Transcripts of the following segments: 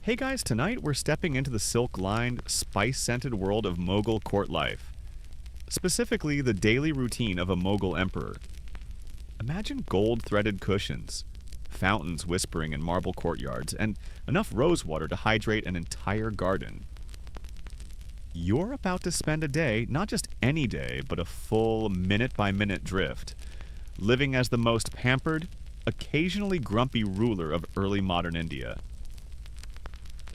Hey guys, tonight we're stepping into the silk-lined, spice-scented world of Mughal court life. Specifically, the daily routine of a Mughal emperor. Imagine gold-threaded cushions, fountains whispering in marble courtyards, and enough rosewater to hydrate an entire garden. You're about to spend a day, not just any day, but a full minute-by-minute drift, living as the most pampered, occasionally grumpy ruler of early modern India.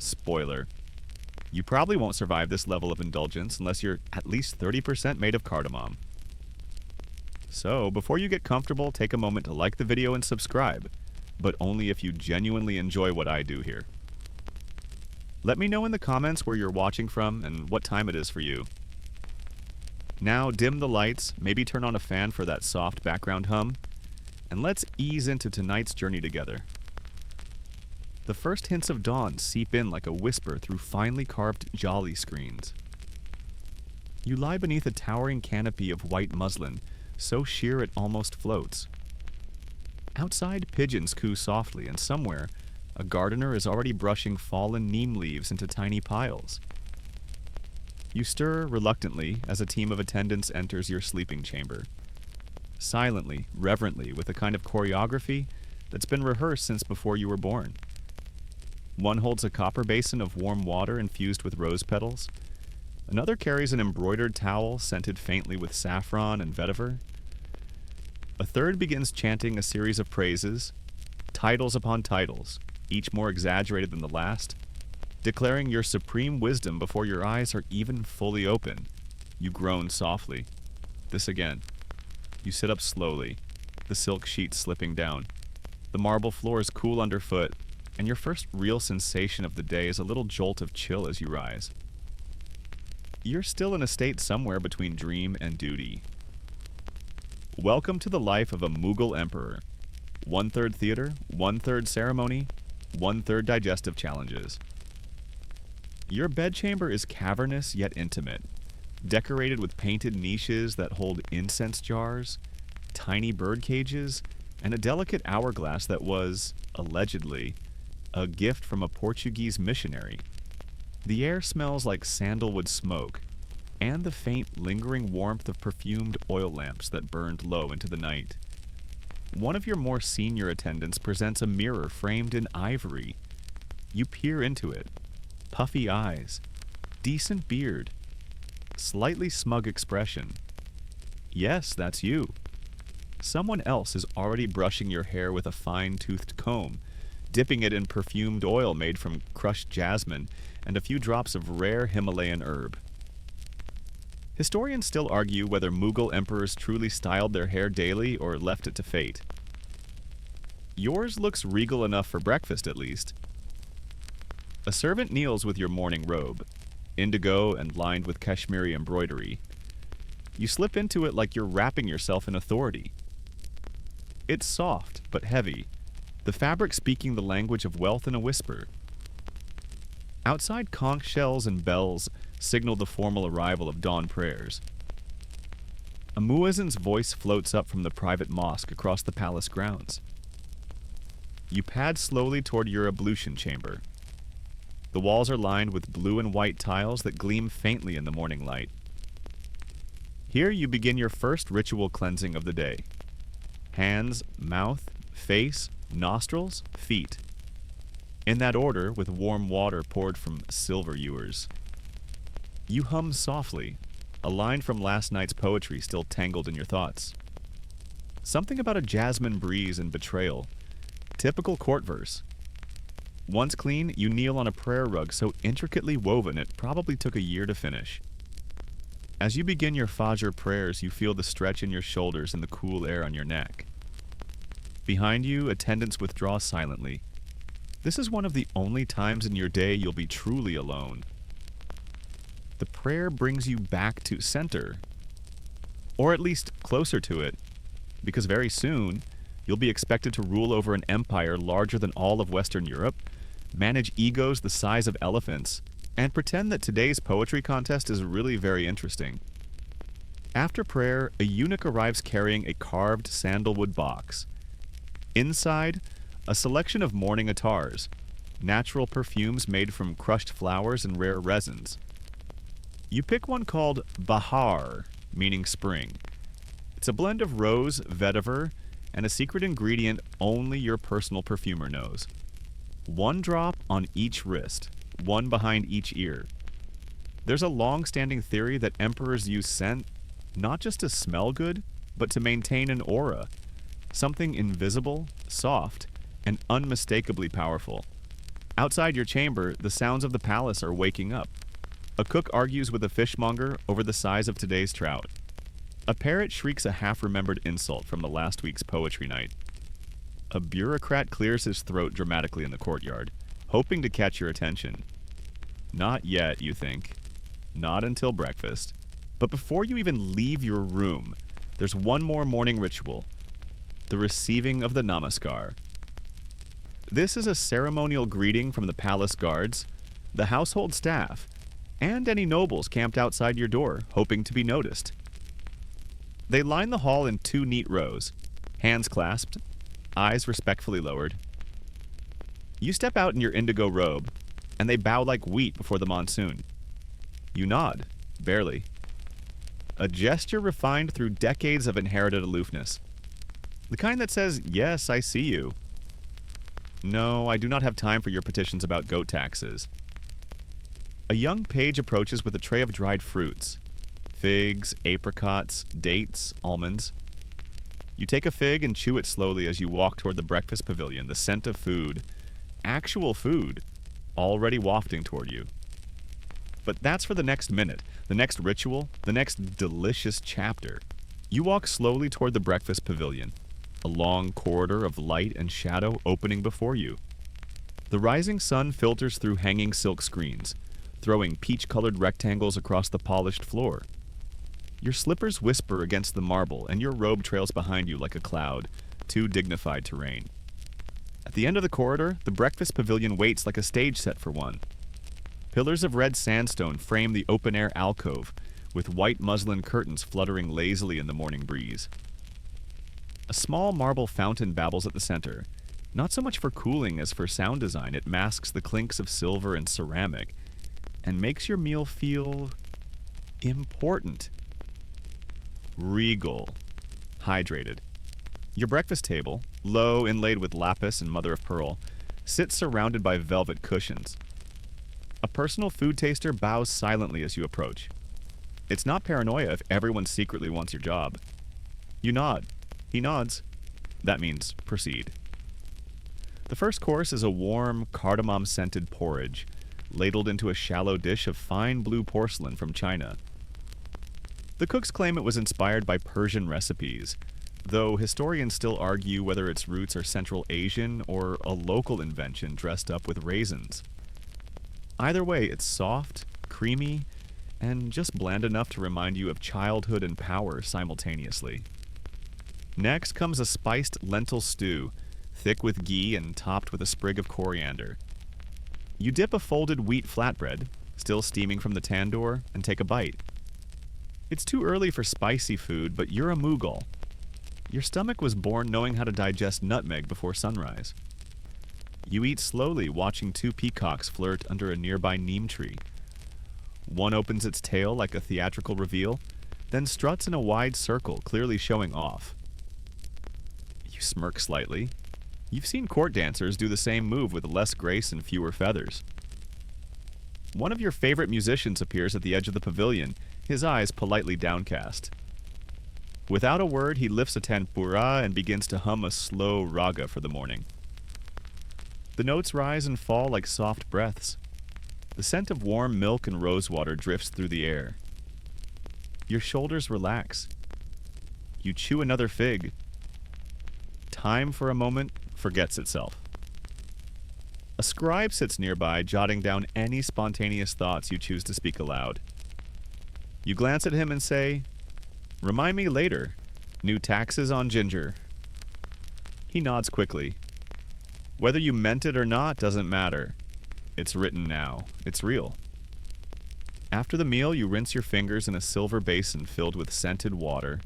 Spoiler. You probably won't survive this level of indulgence unless you're at least 30% made of cardamom. So, before you get comfortable, take a moment to like the video and subscribe, but only if you genuinely enjoy what I do here. Let me know in the comments where you're watching from and what time it is for you. Now dim the lights, maybe turn on a fan for that soft background hum, and let's ease into tonight's journey together. The first hints of dawn seep in like a whisper through finely carved jolly screens. You lie beneath a towering canopy of white muslin, so sheer it almost floats. Outside, pigeons coo softly, and somewhere, a gardener is already brushing fallen neem leaves into tiny piles. You stir reluctantly as a team of attendants enters your sleeping chamber. Silently, reverently, with a kind of choreography that's been rehearsed since before you were born. One holds a copper basin of warm water infused with rose petals. Another carries an embroidered towel scented faintly with saffron and vetiver. A third begins chanting a series of praises, titles upon titles, each more exaggerated than the last, declaring your supreme wisdom before your eyes are even fully open. You groan softly. This again. You sit up slowly, the silk sheets slipping down. The marble floor is cool underfoot, and your first real sensation of the day is a little jolt of chill as you rise. You're still in a state somewhere between dream and duty. Welcome to the life of a Mughal emperor. 1/3 theater, 1/3 ceremony, 1/3 digestive challenges. Your bedchamber is cavernous yet intimate, decorated with painted niches that hold incense jars, tiny bird cages, and a delicate hourglass that was, allegedly, a gift from a Portuguese missionary. The air smells like sandalwood smoke, and the faint, lingering warmth of perfumed oil lamps that burned low into the night. One of your more senior attendants presents a mirror framed in ivory. You peer into it. Puffy eyes, decent beard, slightly smug expression. Yes, that's you. Someone else is already brushing your hair with a fine-toothed comb, dipping it in perfumed oil made from crushed jasmine and a few drops of rare Himalayan herb. Historians still argue whether Mughal emperors truly styled their hair daily or left it to fate. Yours looks regal enough for breakfast, at least. A servant kneels with your morning robe, indigo and lined with Kashmiri embroidery. You slip into it like you're wrapping yourself in authority. It's soft, but heavy, the fabric speaking the language of wealth in a whisper. Outside, conch shells and bells signal the formal arrival of dawn prayers. A muezzin's voice floats up from the private mosque across the palace grounds. You pad slowly toward your ablution chamber. The walls are lined with blue and white tiles that gleam faintly in the morning light. Here you begin your first ritual cleansing of the day. Hands, mouth, face, nostrils, feet. In that order, with warm water poured from silver ewers. You hum softly, a line from last night's poetry still tangled in your thoughts. Something about a jasmine breeze and betrayal. Typical court verse. Once clean, you kneel on a prayer rug so intricately woven it probably took a year to finish. As you begin your Fajr prayers, you feel the stretch in your shoulders and the cool air on your neck. Behind you, attendants withdraw silently. This is one of the only times in your day you'll be truly alone. The prayer brings you back to center, or at least closer to it, because very soon you'll be expected to rule over an empire larger than all of Western Europe, manage egos the size of elephants, and pretend that today's poetry contest is really very interesting. After prayer, a eunuch arrives carrying a carved sandalwood box. Inside, a selection of morning attars, natural perfumes made from crushed flowers and rare resins. You pick one called Bahar, meaning spring. It's a blend of rose, vetiver, and a secret ingredient only your personal perfumer knows. One drop on each wrist, one behind each ear. There's a long-standing theory that emperors use scent not just to smell good, but to maintain an aura, something invisible, soft, and unmistakably powerful. Outside your chamber, the sounds of the palace are waking up. A cook argues with a fishmonger over the size of today's trout. A parrot shrieks a half-remembered insult from the last week's poetry night. A bureaucrat clears his throat dramatically in the courtyard, hoping to catch your attention. Not yet, you think. Not until breakfast. But before you even leave your room, there's one more morning ritual: the receiving of the namaskar. This is a ceremonial greeting from the palace guards, the household staff, and any nobles camped outside your door, hoping to be noticed. They line the hall in 2 neat rows, hands clasped, eyes respectfully lowered. You step out in your indigo robe, and they bow like wheat before the monsoon. You nod, barely. A gesture refined through decades of inherited aloofness. The kind that says, "Yes, I see you. No, I do not have time for your petitions about goat taxes." A young page approaches with a tray of dried fruits: figs, apricots, dates, almonds. You take a fig and chew it slowly as you walk toward the breakfast pavilion, the scent of food, actual food, already wafting toward you. But that's for the next minute, the next ritual, the next delicious chapter. You walk slowly toward the breakfast pavilion, a long corridor of light and shadow opening before you. The rising sun filters through hanging silk screens, throwing peach-colored rectangles across the polished floor. Your slippers whisper against the marble, and your robe trails behind you like a cloud, too dignified to reign. At the end of the corridor, the breakfast pavilion waits like a stage set for one. Pillars of red sandstone frame the open-air alcove, with white muslin curtains fluttering lazily in the morning breeze. A small marble fountain babbles at the center. Not so much for cooling as for sound design, it masks the clinks of silver and ceramic, and makes your meal feel important. Regal. Hydrated. Your breakfast table, low inlaid with lapis and mother of pearl, sits surrounded by velvet cushions. A personal food taster bows silently as you approach. It's not paranoia if everyone secretly wants your job. You nod. He nods. That means proceed. The first course is a warm, cardamom-scented porridge, ladled into a shallow dish of fine blue porcelain from China. The cooks claim it was inspired by Persian recipes, though historians still argue whether its roots are Central Asian or a local invention dressed up with raisins. Either way, it's soft, creamy, and just bland enough to remind you of childhood and power simultaneously. Next comes a spiced lentil stew, thick with ghee and topped with a sprig of coriander. You dip a folded wheat flatbread, still steaming from the tandoor, and take a bite. It's too early for spicy food, but you're a Mughal. Your stomach was born knowing how to digest nutmeg before sunrise. You eat slowly, watching 2 peacocks flirt under a nearby neem tree. One opens its tail like a theatrical reveal, then struts in a wide circle, clearly showing off. You smirk slightly. You've seen court dancers do the same move with less grace and fewer feathers. One of your favorite musicians appears at the edge of the pavilion, his eyes politely downcast. Without a word, he lifts a tanpura and begins to hum a slow raga for the morning. The notes rise and fall like soft breaths. The scent of warm milk and rosewater drifts through the air. Your shoulders relax. You chew another fig. Time for a moment forgets itself. A scribe sits nearby, jotting down any spontaneous thoughts you choose to speak aloud. You glance at him and say, "Remind me later. New taxes on ginger." He nods quickly. Whether you meant it or not doesn't matter. It's written now. It's real. After the meal, you rinse your fingers in a silver basin filled with scented water,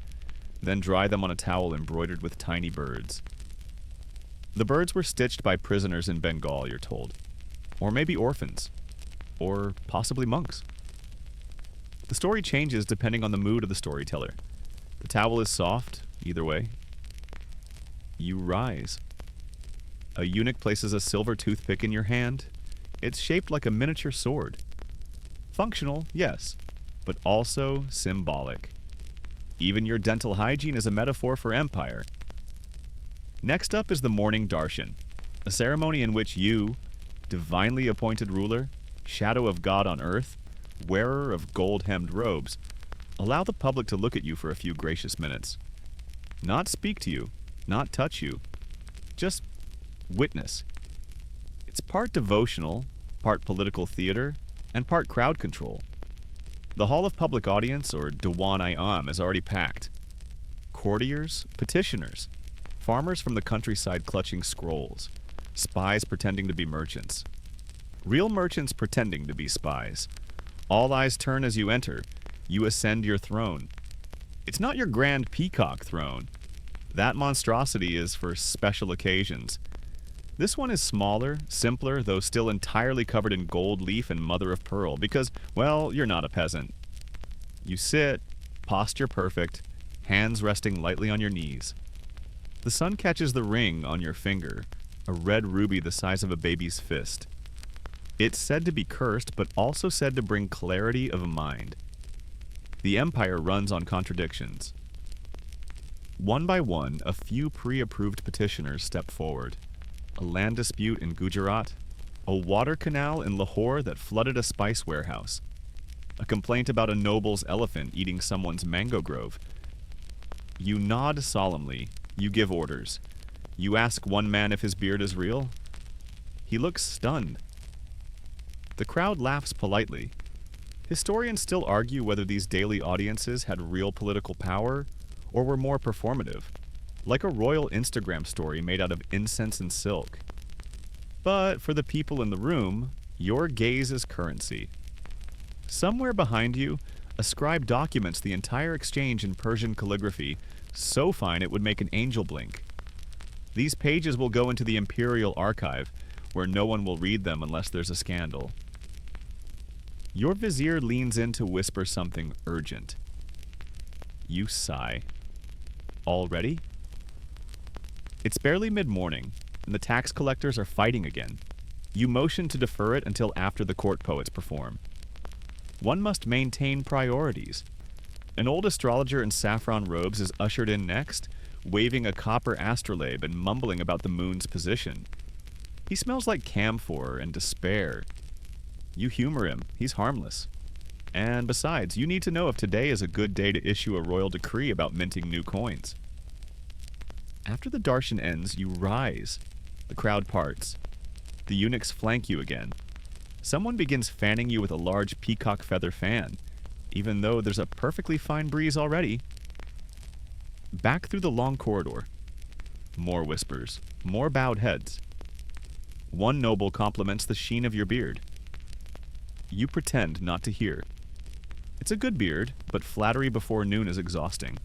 then dry them on a towel embroidered with tiny birds. The birds were stitched by prisoners in Bengal, you're told. or maybe orphans, or possibly monks. The story changes depending on the mood of the storyteller. The towel is soft, either way. You rise. A eunuch places a silver toothpick in your hand. It's shaped like a miniature sword. Functional, yes, but also symbolic. Even your dental hygiene is a metaphor for empire. Next up is the morning darshan, a ceremony in which you, divinely appointed ruler, shadow of God on earth, wearer of gold-hemmed robes, allow the public to look at you for a few gracious minutes. Not speak to you, not touch you, just witness. It's part devotional, part political theater, and part crowd control. The Hall of Public Audience, or Diwan-i-Am, is already packed. Courtiers, petitioners, farmers from the countryside clutching scrolls, spies pretending to be merchants. Real merchants pretending to be spies. All eyes turn as you enter. You ascend your throne. It's not your grand peacock throne. That monstrosity is for special occasions. This one is smaller, simpler, though still entirely covered in gold leaf and mother of pearl because, well, you're not a peasant. You sit, posture perfect, hands resting lightly on your knees. The sun catches the ring on your finger, a red ruby the size of a baby's fist. It's said to be cursed, but also said to bring clarity of mind. The empire runs on contradictions. One by one, a few pre-approved petitioners step forward. A land dispute in Gujarat, a water canal in Lahore that flooded a spice warehouse, a complaint about a noble's elephant eating someone's mango grove. You nod solemnly, you give orders. You ask one man if his beard is real. He looks stunned. The crowd laughs politely. Historians still argue whether these daily audiences had real political power or were more performative, like a royal Instagram story made out of incense and silk. But for the people in the room, your gaze is currency. Somewhere behind you, a scribe documents the entire exchange in Persian calligraphy, so fine it would make an angel blink. These pages will go into the Imperial archive, where no one will read them unless there's a scandal. Your vizier leans in to whisper something urgent. You sigh. All ready? It's barely mid-morning, and the tax collectors are fighting again. You motion to defer it until after the court poets perform. One must maintain priorities. An old astrologer in saffron robes is ushered in next, waving a copper astrolabe and mumbling about the moon's position. He smells like camphor and despair. You humor him, he's harmless. And besides, you need to know if today is a good day to issue a royal decree about minting new coins. After the darshan ends, you rise. The crowd parts. The eunuchs flank you again. Someone begins fanning you with a large peacock feather fan, even though there's a perfectly fine breeze already. Back through the long corridor. More whispers, more bowed heads. One noble compliments the sheen of your beard. You pretend not to hear. It's a good beard, but flattery before noon is exhausting.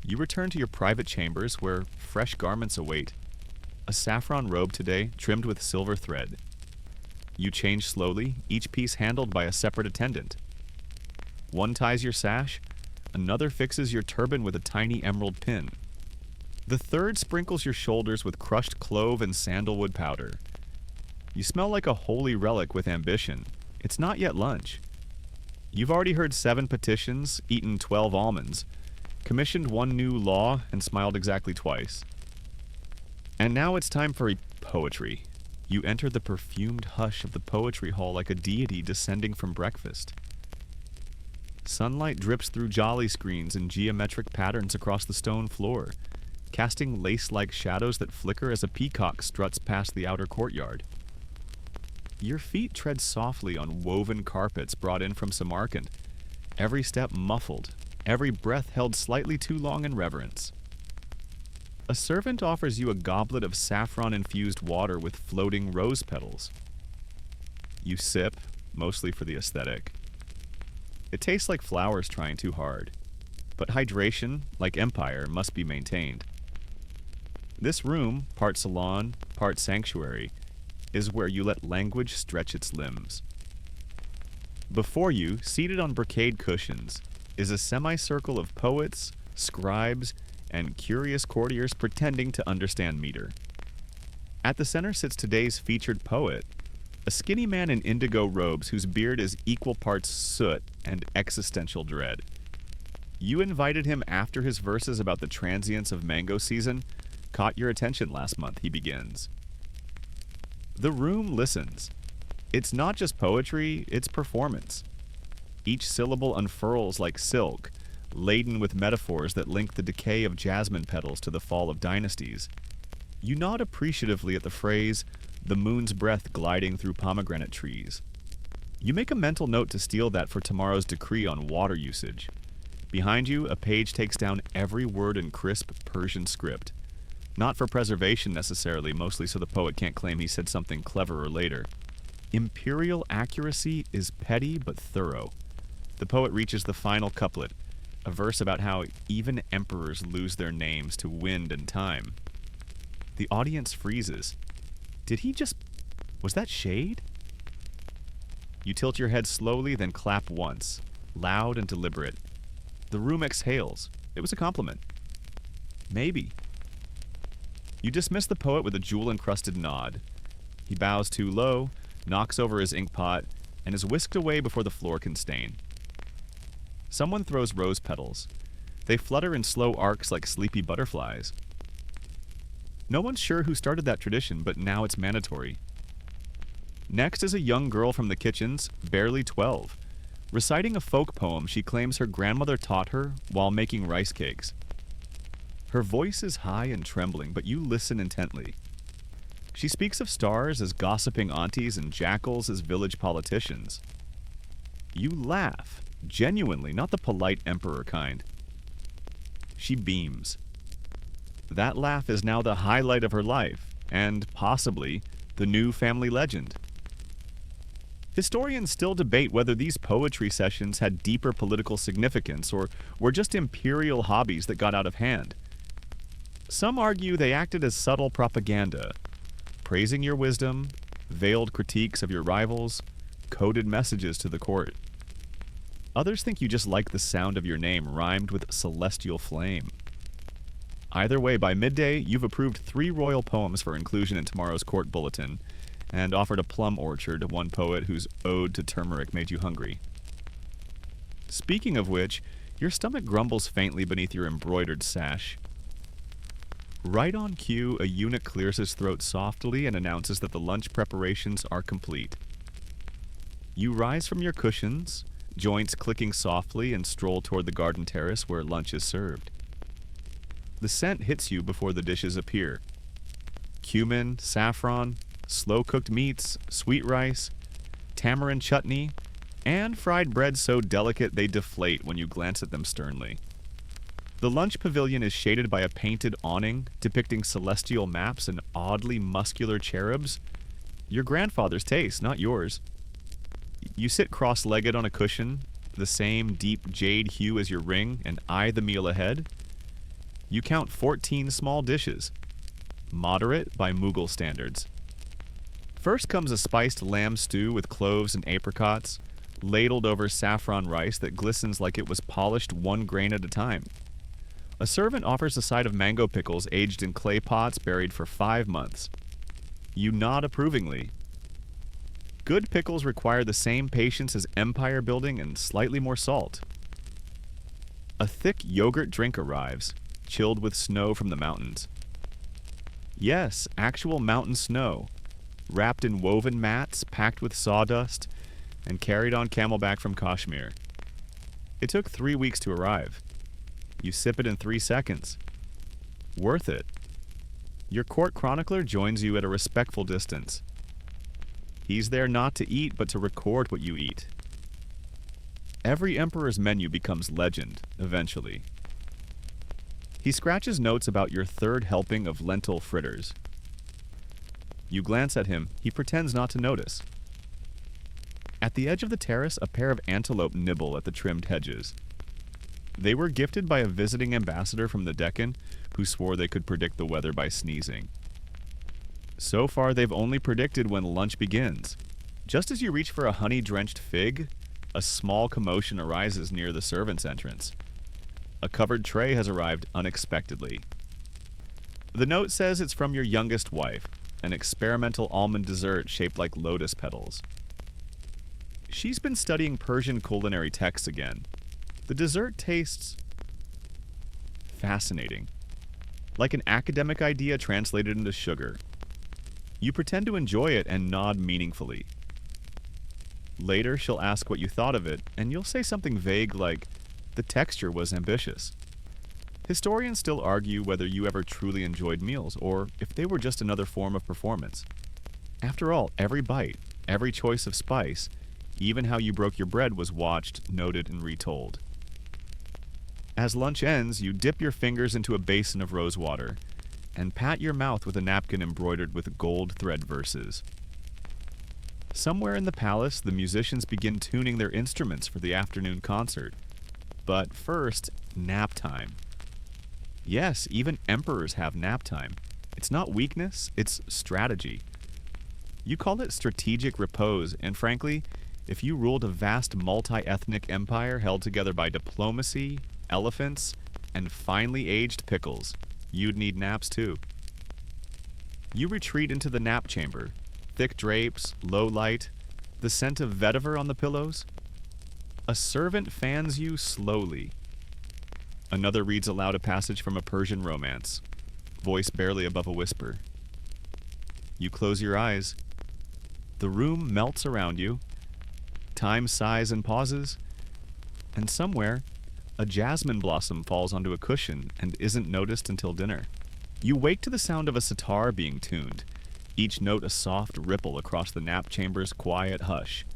You return to your private chambers where fresh garments await. A saffron robe today, trimmed with silver thread. You change slowly, each piece handled by a separate attendant. One ties your sash, another fixes your turban with a tiny emerald pin. The third sprinkles your shoulders with crushed clove and sandalwood powder. You smell like a holy relic with ambition. It's not yet lunch. You've already heard 7 petitions, eaten 12 almonds, commissioned 1 new law, and smiled exactly twice. And now it's time for poetry. You enter the perfumed hush of the poetry hall like a deity descending from breakfast. Sunlight drips through jolly screens and geometric patterns across the stone floor, casting lace-like shadows that flicker as a peacock struts past the outer courtyard. Your feet tread softly on woven carpets brought in from Samarkand, every step muffled, every breath held slightly too long in reverence. A servant offers you a goblet of saffron-infused water with floating rose petals. You sip, mostly for the aesthetic. It tastes like flowers trying too hard, but hydration, like empire, must be maintained. This room, part salon, part sanctuary, is where you let language stretch its limbs. Before you, seated on brocade cushions, is a semicircle of poets, scribes, and curious courtiers pretending to understand meter. At the center sits today's featured poet, a skinny man in indigo robes whose beard is equal parts soot and existential dread. You invited him after his verses about the transience of mango season caught your attention last month, he begins. The room listens. It's not just poetry, it's performance. Each syllable unfurls like silk, laden with metaphors that link the decay of jasmine petals to the fall of dynasties. You nod appreciatively at the phrase, the moon's breath gliding through pomegranate trees. You make a mental note to steal that for tomorrow's decree on water usage. Behind you, a page takes down every word in crisp Persian script. Not for preservation necessarily, mostly so the poet can't claim he said something cleverer later. Imperial accuracy is petty but thorough. The poet reaches the final couplet, a verse about how even emperors lose their names to wind and time. The audience freezes. Was that shade? You tilt your head slowly, then clap once, loud and deliberate. The room exhales. It was a compliment. Maybe. You dismiss the poet with a jewel-encrusted nod. He bows too low, knocks over his inkpot, and is whisked away before the floor can stain. Someone throws rose petals. They flutter in slow arcs like sleepy butterflies. No one's sure who started that tradition, but now it's mandatory. Next is a young girl from the kitchens, barely 12, reciting a folk poem she claims her grandmother taught her while making rice cakes. Her voice is high and trembling, but you listen intently. She speaks of stars as gossiping aunties and jackals as village politicians. You laugh, genuinely, not the polite emperor kind. She beams. That laugh is now the highlight of her life, and, possibly, the new family legend. Historians still debate whether these poetry sessions had deeper political significance or were just imperial hobbies that got out of hand. Some argue they acted as subtle propaganda, praising your wisdom, veiled critiques of your rivals, coded messages to the court. Others think you just like the sound of your name rhymed with celestial flame. Either way, by midday, you've approved 3 royal poems for inclusion in tomorrow's court bulletin, and offered a plum orchard to one poet whose ode to turmeric made you hungry. Speaking of which, your stomach grumbles faintly beneath your embroidered sash. Right on cue, a eunuch clears his throat softly and announces that the lunch preparations are complete. You rise from your cushions, joints clicking softly, and stroll toward the garden terrace where lunch is served. The scent hits you before the dishes appear. Cumin, saffron, slow-cooked meats, sweet rice, tamarind chutney, and fried bread so delicate they deflate when you glance at them sternly. The lunch pavilion is shaded by a painted awning depicting celestial maps and oddly muscular cherubs. Your grandfather's taste, not yours. You sit cross-legged on a cushion, the same deep jade hue as your ring, and eye the meal ahead. You count 14 small dishes. Moderate by Mughal standards. First comes a spiced lamb stew with cloves and apricots, ladled over saffron rice that glistens like it was polished 1 grain at a time. A servant offers a side of mango pickles aged in clay pots buried for 5 months. You nod approvingly. Good pickles require the same patience as empire building and slightly more salt. A thick yogurt drink arrives, chilled with snow from the mountains. Yes, actual mountain snow, wrapped in woven mats, packed with sawdust, and carried on camelback from Kashmir. It took 3 weeks to arrive. You sip it in 3 seconds. Worth it. Your court chronicler joins you at a respectful distance. He's there not to eat, but to record what you eat. Every emperor's menu becomes legend, eventually. He scratches notes about your 3rd helping of lentil fritters. You glance at him, he pretends not to notice. At the edge of the terrace, a pair of antelope nibble at the trimmed hedges. They were gifted by a visiting ambassador from the Deccan who swore they could predict the weather by sneezing. So far, they've only predicted when lunch begins. Just as you reach for a honey-drenched fig, a small commotion arises near the servants' entrance. A covered tray has arrived unexpectedly. The note says it's from your youngest wife, an experimental almond dessert shaped like lotus petals. She's been studying Persian culinary texts again. The dessert tastes fascinating, like an academic idea translated into sugar. You pretend to enjoy it and nod meaningfully. Later, she'll ask what you thought of it, and you'll say something vague like, "The texture was ambitious." Historians still argue whether you ever truly enjoyed meals, or if they were just another form of performance. After all, every bite, every choice of spice, even how you broke your bread was watched, noted, and retold. As lunch ends, you dip your fingers into a basin of rose water and pat your mouth with a napkin embroidered with gold thread verses. Somewhere in the palace, the musicians begin tuning their instruments for the afternoon concert. But first, nap time. Yes, even emperors have nap time. It's not weakness, it's strategy. You call it strategic repose, and frankly, if you ruled a vast multi-ethnic empire held together by diplomacy, elephants, and finely aged pickles, you'd need naps too. You retreat into the nap chamber. Thick drapes, low light, the scent of vetiver on the pillows. A servant fans you slowly. Another reads aloud a passage from a Persian romance, voice barely above a whisper. You close your eyes. The room melts around you. Time sighs and pauses. And somewhere, a jasmine blossom falls onto a cushion and isn't noticed until dinner. You wake to the sound of a sitar being tuned, each note a soft ripple across the nap chamber's quiet hush.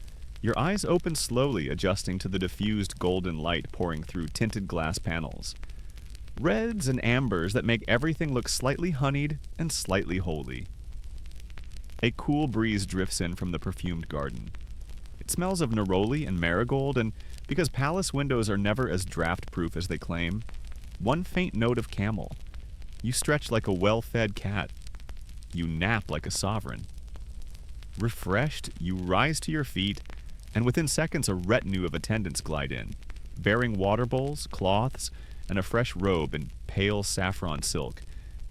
Your eyes open slowly, adjusting to the diffused golden light pouring through tinted glass panels. Reds and ambers that make everything look slightly honeyed and slightly holy. A cool breeze drifts in from the perfumed garden. It smells of neroli and marigold, and because palace windows are never as draft-proof as they claim, one faint note of camel. You stretch like a well-fed cat. You nap like a sovereign. Refreshed, you rise to your feet, and within seconds a retinue of attendants glide in, bearing water bowls, cloths, and a fresh robe in pale saffron silk,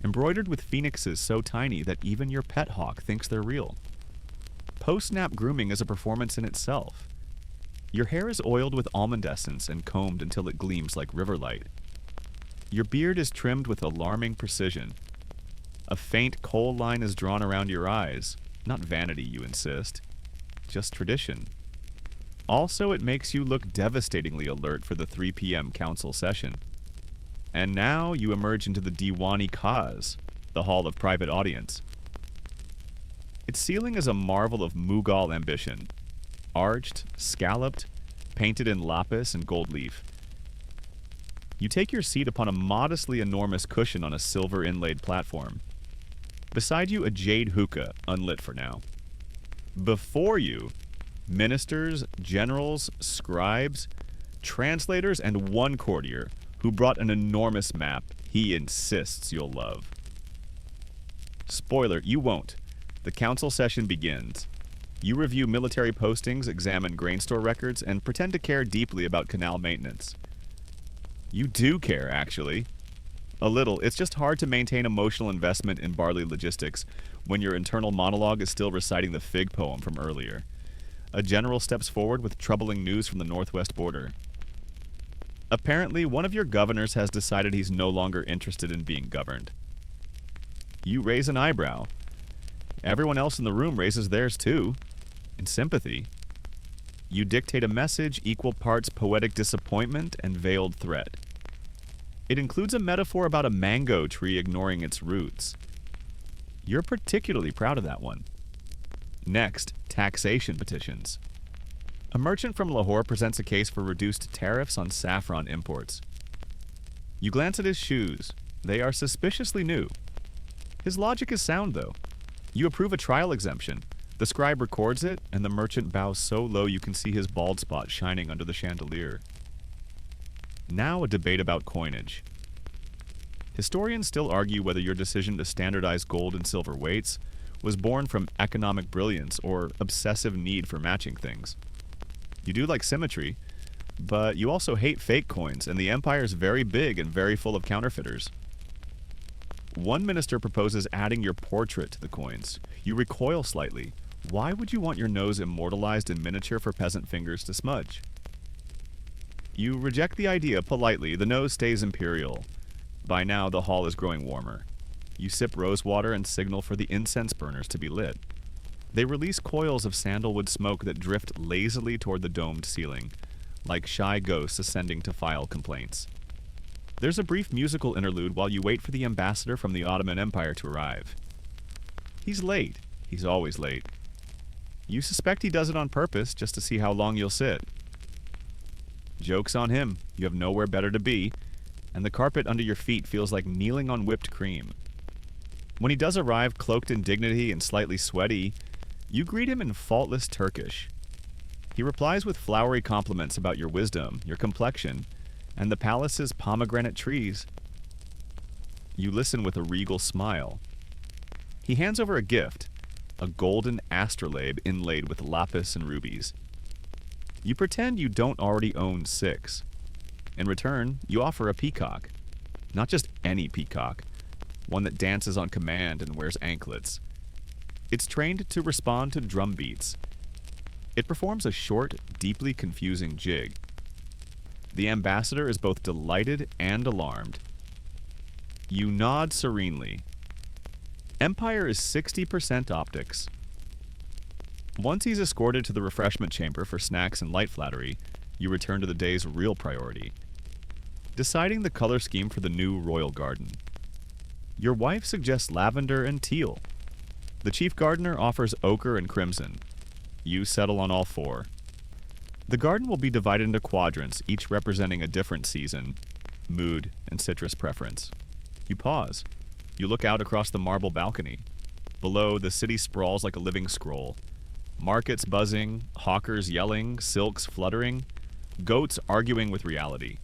embroidered with phoenixes so tiny that even your pet hawk thinks they're real. Post-nap grooming is a performance in itself. Your hair is oiled with almond essence and combed until it gleams like river light. Your beard is trimmed with alarming precision. A faint kohl line is drawn around your eyes. Not vanity, you insist. Just tradition. Also, it makes you look devastatingly alert for the 3 p.m. council session. And now you emerge into the Diwani-Khaz, the hall of private audience. Its ceiling is a marvel of Mughal ambition. Arched, scalloped, painted in lapis and gold leaf. You take your seat upon a modestly enormous cushion on a silver inlaid platform. Beside you, a jade hookah, unlit for now. Before you, ministers, generals, scribes, translators, and one courtier who brought an enormous map he insists you'll love. Spoiler, you won't. The council session begins. You review military postings, examine grain store records, and pretend to care deeply about canal maintenance. You do care, actually. A little. It's just hard to maintain emotional investment in barley logistics when your internal monologue is still reciting the fig poem from earlier. A general steps forward with troubling news from the northwest border. Apparently, one of your governors has decided he's no longer interested in being governed. You raise an eyebrow. Everyone else in the room raises theirs too, in sympathy. You dictate a message equal parts poetic disappointment and veiled threat. It includes a metaphor about a mango tree ignoring its roots. You're particularly proud of that one. Next, taxation petitions. A merchant from Lahore presents a case for reduced tariffs on saffron imports. You glance at his shoes. They are suspiciously new. His logic is sound, though. You approve a trial exemption. The scribe records it, and the merchant bows so low you can see his bald spot shining under the chandelier. Now a debate about coinage. Historians still argue whether your decision to standardize gold and silver weights was born from economic brilliance or obsessive need for matching things. You do like symmetry, but you also hate fake coins, and the empire's very big and very full of counterfeiters. One minister proposes adding your portrait to the coins. You recoil slightly. Why would you want your nose immortalized in miniature for peasant fingers to smudge? You reject the idea politely. The nose stays imperial. By now, the hall is growing warmer. You sip rose water and signal for the incense burners to be lit. They release coils of sandalwood smoke that drift lazily toward the domed ceiling, like shy ghosts ascending to file complaints. There's a brief musical interlude while you wait for the ambassador from the Ottoman Empire to arrive. He's late. He's always late. You suspect he does it on purpose just to see how long you'll sit. Joke's on him. You have nowhere better to be, and the carpet under your feet feels like kneeling on whipped cream. When he does arrive, cloaked in dignity and slightly sweaty, you greet him in faultless Turkish. He replies with flowery compliments about your wisdom, your complexion, and the palace's pomegranate trees. You listen with a regal smile. He hands over a gift, a golden astrolabe inlaid with lapis and rubies. You pretend you don't already own 6. In return, you offer a peacock. Not just any peacock, one that dances on command and wears anklets. It's trained to respond to drum beats. It performs a short, deeply confusing jig. The ambassador is both delighted and alarmed. You nod serenely. Empire is 60% optics. Once he's escorted to the refreshment chamber for snacks and light flattery, you return to the day's real priority: deciding the color scheme for the new royal garden. Your wife suggests lavender and teal. The chief gardener offers ochre and crimson. You settle on all 4. The garden will be divided into quadrants, each representing a different season, mood, and citrus preference. You pause. You look out across the marble balcony. Below, the city sprawls like a living scroll. Markets buzzing, hawkers yelling, silks fluttering, goats arguing with reality.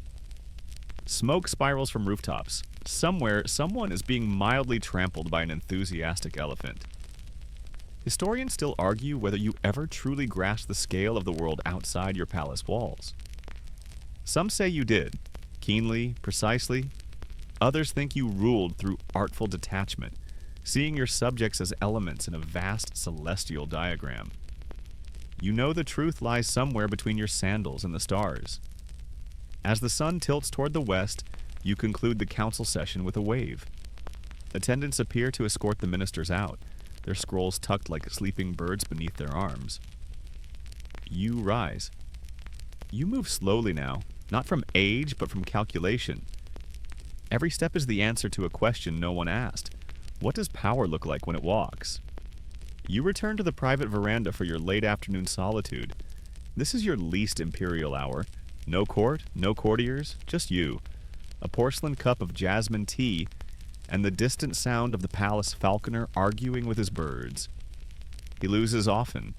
Smoke spirals from rooftops. Somewhere, someone is being mildly trampled by an enthusiastic elephant. Historians still argue whether you ever truly grasped the scale of the world outside your palace walls. Some say you did, keenly, precisely. Others think you ruled through artful detachment, seeing your subjects as elements in a vast celestial diagram. You know the truth lies somewhere between your sandals and the stars. As the sun tilts toward the west, you conclude the council session with a wave. Attendants appear to escort the ministers out, their scrolls tucked like sleeping birds beneath their arms. You rise. You move slowly now, not from age, but from calculation. Every step is the answer to a question no one asked. What does power look like when it walks? You return to the private veranda for your late afternoon solitude. This is your least imperial hour. No court, no courtiers, just you. A porcelain cup of jasmine tea, and the distant sound of the palace falconer arguing with his birds. He loses often.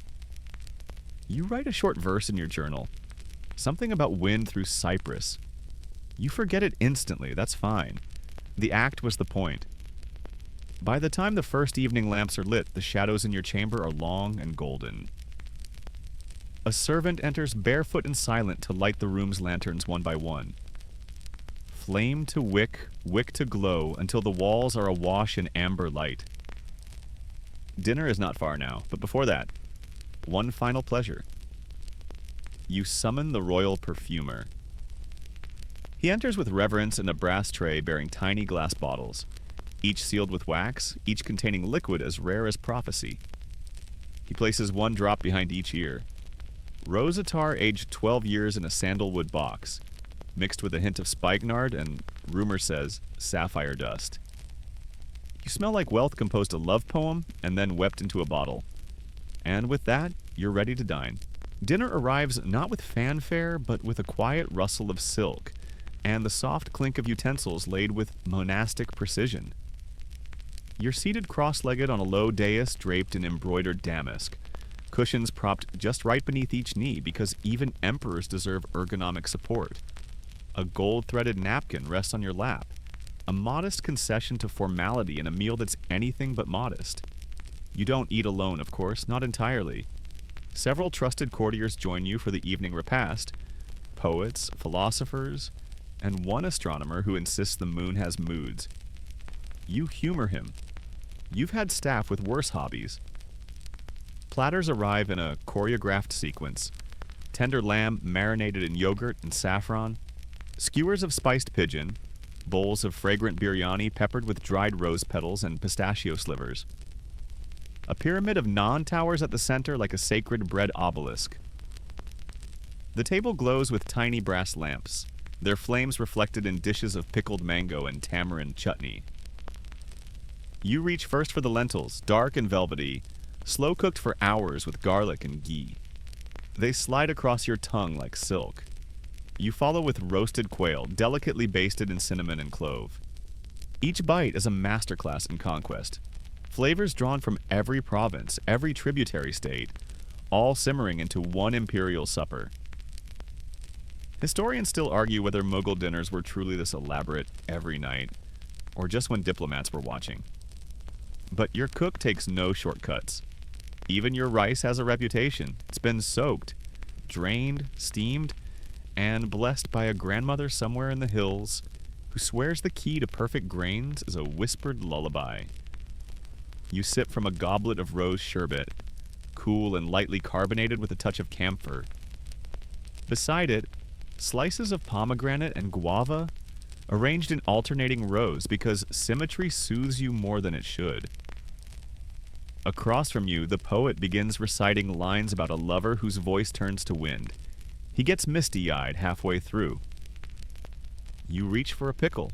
You write a short verse in your journal. Something about wind through cypress. You forget it instantly, that's fine. The act was the point. By the time the first evening lamps are lit, the shadows in your chamber are long and golden. A servant enters barefoot and silent to light the room's lanterns one by one. Flame to wick, wick to glow, until the walls are awash in amber light. Dinner is not far now, but before that, one final pleasure. You summon the royal perfumer. He enters with reverence in a brass tray bearing tiny glass bottles, each sealed with wax, each containing liquid as rare as prophecy. He places one drop behind each ear. Rose attar aged 12 years in a sandalwood box, mixed with a hint of spikenard and, rumor says, sapphire dust. You smell like wealth composed a love poem and then wept into a bottle. And with that, you're ready to dine. Dinner arrives not with fanfare, but with a quiet rustle of silk, and the soft clink of utensils laid with monastic precision. You're seated cross-legged on a low dais draped in embroidered damask, cushions propped just right beneath each knee because even emperors deserve ergonomic support. A gold-threaded napkin rests on your lap, a modest concession to formality in a meal that's anything but modest. You don't eat alone, of course, not entirely. Several trusted courtiers join you for the evening repast: poets, philosophers, and one astronomer who insists the moon has moods. You humor him. You've had staff with worse hobbies. Platters arrive in a choreographed sequence: tender lamb marinated in yogurt and saffron, skewers of spiced pigeon, bowls of fragrant biryani peppered with dried rose petals and pistachio slivers. A pyramid of naan towers at the center like a sacred bread obelisk. The table glows with tiny brass lamps, their flames reflected in dishes of pickled mango and tamarind chutney. You reach first for the lentils, dark and velvety, slow-cooked for hours with garlic and ghee. They slide across your tongue like silk. You follow with roasted quail, delicately basted in cinnamon and clove. Each bite is a masterclass in conquest. Flavors drawn from every province, every tributary state, all simmering into one imperial supper. Historians still argue whether Mughal dinners were truly this elaborate every night, or just when diplomats were watching. But your cook takes no shortcuts. Even your rice has a reputation. It's been soaked, drained, steamed, and blessed by a grandmother somewhere in the hills who swears the key to perfect grains is a whispered lullaby. You sip from a goblet of rose sherbet, cool and lightly carbonated with a touch of camphor. Beside it, slices of pomegranate and guava, arranged in alternating rows because symmetry soothes you more than it should. Across from you, the poet begins reciting lines about a lover whose voice turns to wind. He gets misty-eyed halfway through. You reach for a pickle.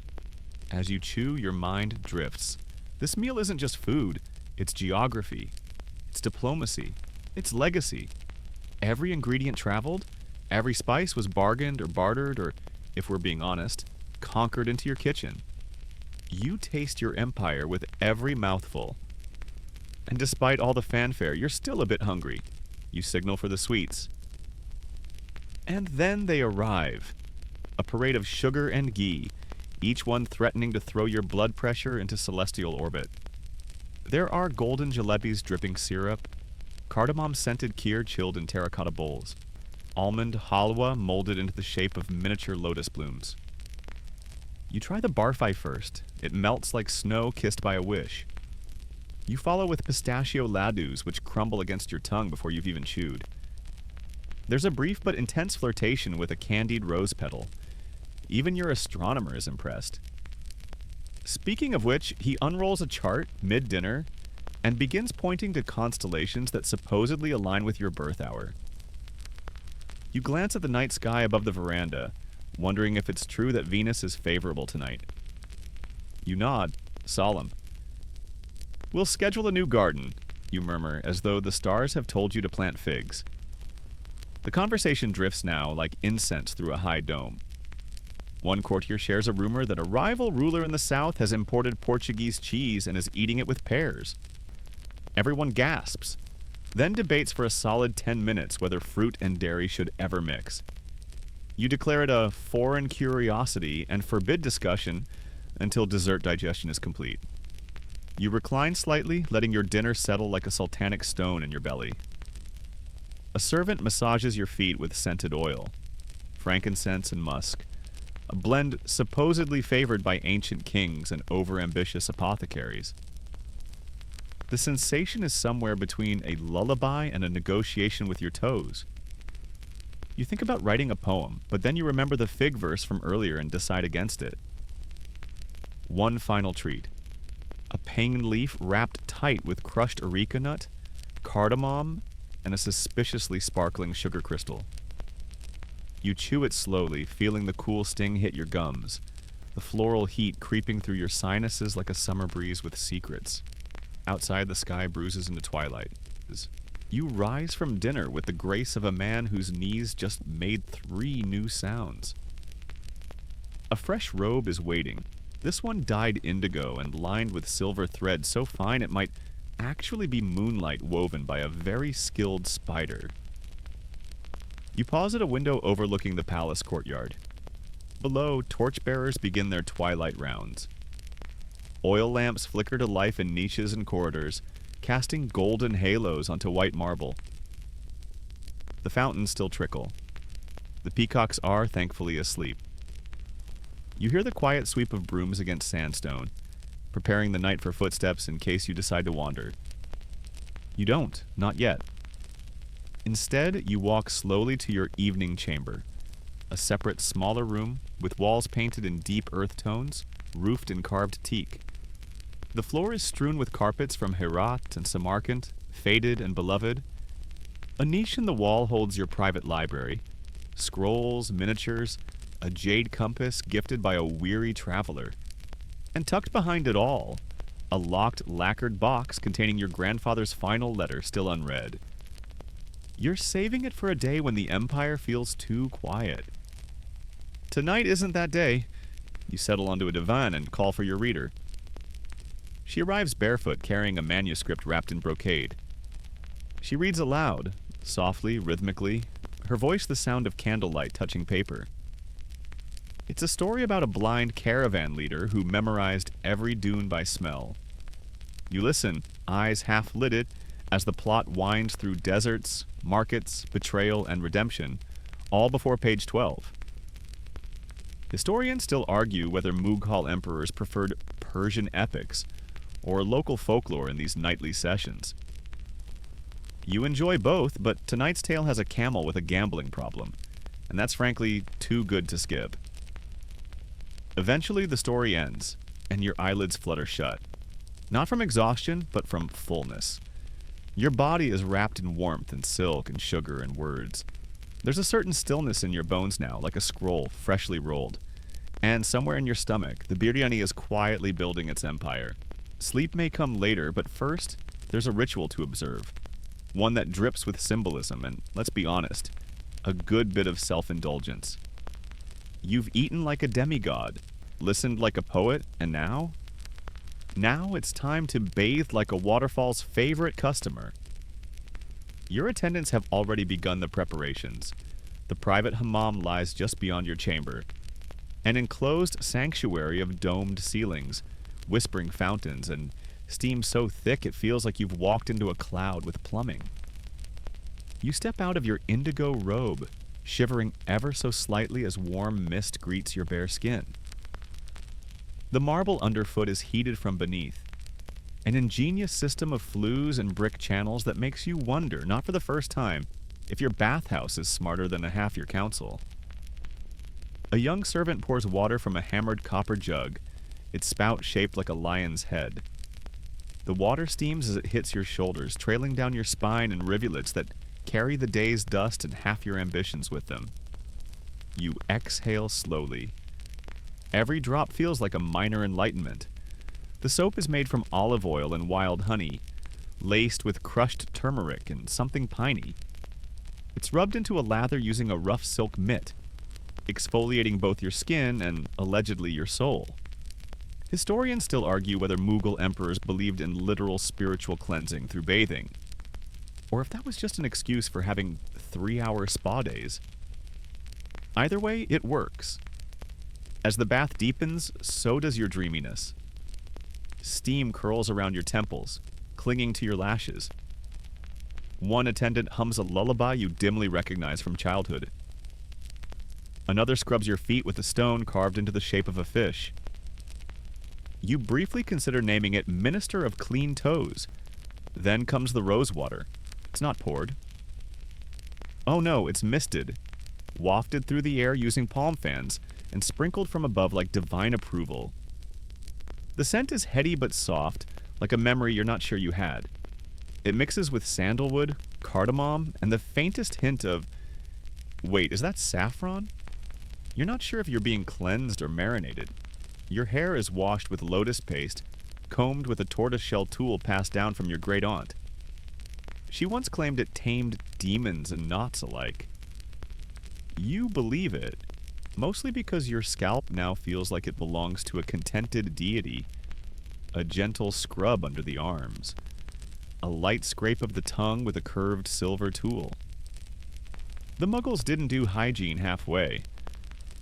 As you chew, your mind drifts. This meal isn't just food, it's geography, it's diplomacy, it's legacy. Every ingredient traveled, every spice was bargained or bartered or, if we're being honest, conquered into your kitchen. You taste your empire with every mouthful. And despite all the fanfare, you're still a bit hungry. You signal for the sweets. And then they arrive. A parade of sugar and ghee, each one threatening to throw your blood pressure into celestial orbit. There are golden jalebis dripping syrup, cardamom-scented kheer chilled in terracotta bowls, almond halwa molded into the shape of miniature lotus blooms. You try the barfi first. It melts like snow kissed by a wish. You follow with pistachio ladus, which crumble against your tongue before you've even chewed. There's a brief but intense flirtation with a candied rose petal. Even your astronomer is impressed. Speaking of which, he unrolls a chart mid-dinner and begins pointing to constellations that supposedly align with your birth hour. You glance at the night sky above the veranda, wondering if it's true that Venus is favorable tonight. You nod, solemn. "We'll schedule a new garden," you murmur, as though the stars have told you to plant figs. The conversation drifts now like incense through a high dome. One courtier shares a rumor that a rival ruler in the south has imported Portuguese cheese and is eating it with pears. Everyone gasps, then debates for a solid 10 minutes whether fruit and dairy should ever mix. You declare it a foreign curiosity and forbid discussion until dessert digestion is complete. You recline slightly, letting your dinner settle like a sultanic stone in your belly. A servant massages your feet with scented oil, frankincense and musk, a blend supposedly favored by ancient kings and overambitious apothecaries. The sensation is somewhere between a lullaby and a negotiation with your toes. You think about writing a poem, but then you remember the fig verse from earlier and decide against it. One final treat. A pain leaf wrapped tight with crushed areca nut, cardamom, and a suspiciously sparkling sugar crystal. You chew it slowly, feeling the cool sting hit your gums, the floral heat creeping through your sinuses like a summer breeze with secrets. Outside, the sky bruises into twilight. You rise from dinner with the grace of a man whose knees just made 3 new sounds. A fresh robe is waiting. This one dyed indigo and lined with silver thread so fine it might actually be moonlight woven by a very skilled spider. You pause at a window overlooking the palace courtyard. Below, torchbearers begin their twilight rounds. Oil lamps flicker to life in niches and corridors, casting golden halos onto white marble. The fountains still trickle. The peacocks are, thankfully, asleep. You hear the quiet sweep of brooms against sandstone, preparing the night for footsteps in case you decide to wander. You don't, not yet. Instead, you walk slowly to your evening chamber, a separate, smaller room with walls painted in deep earth tones, roofed in carved teak. The floor is strewn with carpets from Herat and Samarkand, faded and beloved. A niche in the wall holds your private library, scrolls, miniatures, a jade compass gifted by a weary traveler. And tucked behind it all, a locked, lacquered box containing your grandfather's final letter still unread. You're saving it for a day when the Empire feels too quiet. Tonight isn't that day. You settle onto a divan and call for your reader. She arrives barefoot, carrying a manuscript wrapped in brocade. She reads aloud, softly, rhythmically, her voice the sound of candlelight touching paper. It's a story about a blind caravan leader who memorized every dune by smell. You listen, eyes half-lidded, as the plot winds through deserts, markets, betrayal, and redemption, all before page 12. Historians still argue whether Mughal emperors preferred Persian epics or local folklore in these nightly sessions. You enjoy both, but tonight's tale has a camel with a gambling problem, and that's frankly too good to skip. Eventually, the story ends, and your eyelids flutter shut. Not from exhaustion, but from fullness. Your body is wrapped in warmth and silk and sugar and words. There's a certain stillness in your bones now, like a scroll freshly rolled. And somewhere in your stomach, the biryani is quietly building its empire. Sleep may come later, but first, there's a ritual to observe. One that drips with symbolism and, let's be honest, a good bit of self-indulgence. You've eaten like a demigod, listened like a poet, and now? Now it's time to bathe like a waterfall's favorite customer. Your attendants have already begun the preparations. The private hammam lies just beyond your chamber. An enclosed sanctuary of domed ceilings, whispering fountains, and steam so thick it feels like you've walked into a cloud with plumbing. You step out of your indigo robe, shivering ever so slightly as warm mist greets your bare skin. The marble underfoot is heated from beneath, an ingenious system of flues and brick channels that makes you wonder, not for the first time, if your bathhouse is smarter than a half your council. A young servant pours water from a hammered copper jug, its spout shaped like a lion's head. The water steams as it hits your shoulders, trailing down your spine in rivulets that carry the day's dust and half your ambitions with them. You exhale slowly. Every drop feels like a minor enlightenment. The soap is made from olive oil and wild honey, laced with crushed turmeric and something piney. It's rubbed into a lather using a rough silk mitt, exfoliating both your skin and, allegedly, your soul. Historians still argue whether Mughal emperors believed in literal spiritual cleansing through bathing, or if that was just an excuse for having 3-hour spa days. Either way, it works. As the bath deepens, so does your dreaminess. Steam curls around your temples, clinging to your lashes. One attendant hums a lullaby you dimly recognize from childhood. Another scrubs your feet with a stone carved into the shape of a fish. You briefly consider naming it Minister of Clean Toes. Then comes the rose water. It's not poured. Oh no, it's misted, wafted through the air using palm fans, and sprinkled from above like divine approval. The scent is heady but soft, like a memory you're not sure you had. It mixes with sandalwood, cardamom, and the faintest hint of... Wait, is that saffron? You're not sure if you're being cleansed or marinated. Your hair is washed with lotus paste, combed with a tortoiseshell tool passed down from your great aunt. She once claimed it tamed demons and knots alike. You believe it, mostly because your scalp now feels like it belongs to a contented deity, a gentle scrub under the arms, a light scrape of the tongue with a curved silver tool. The Mughals didn't do hygiene halfway.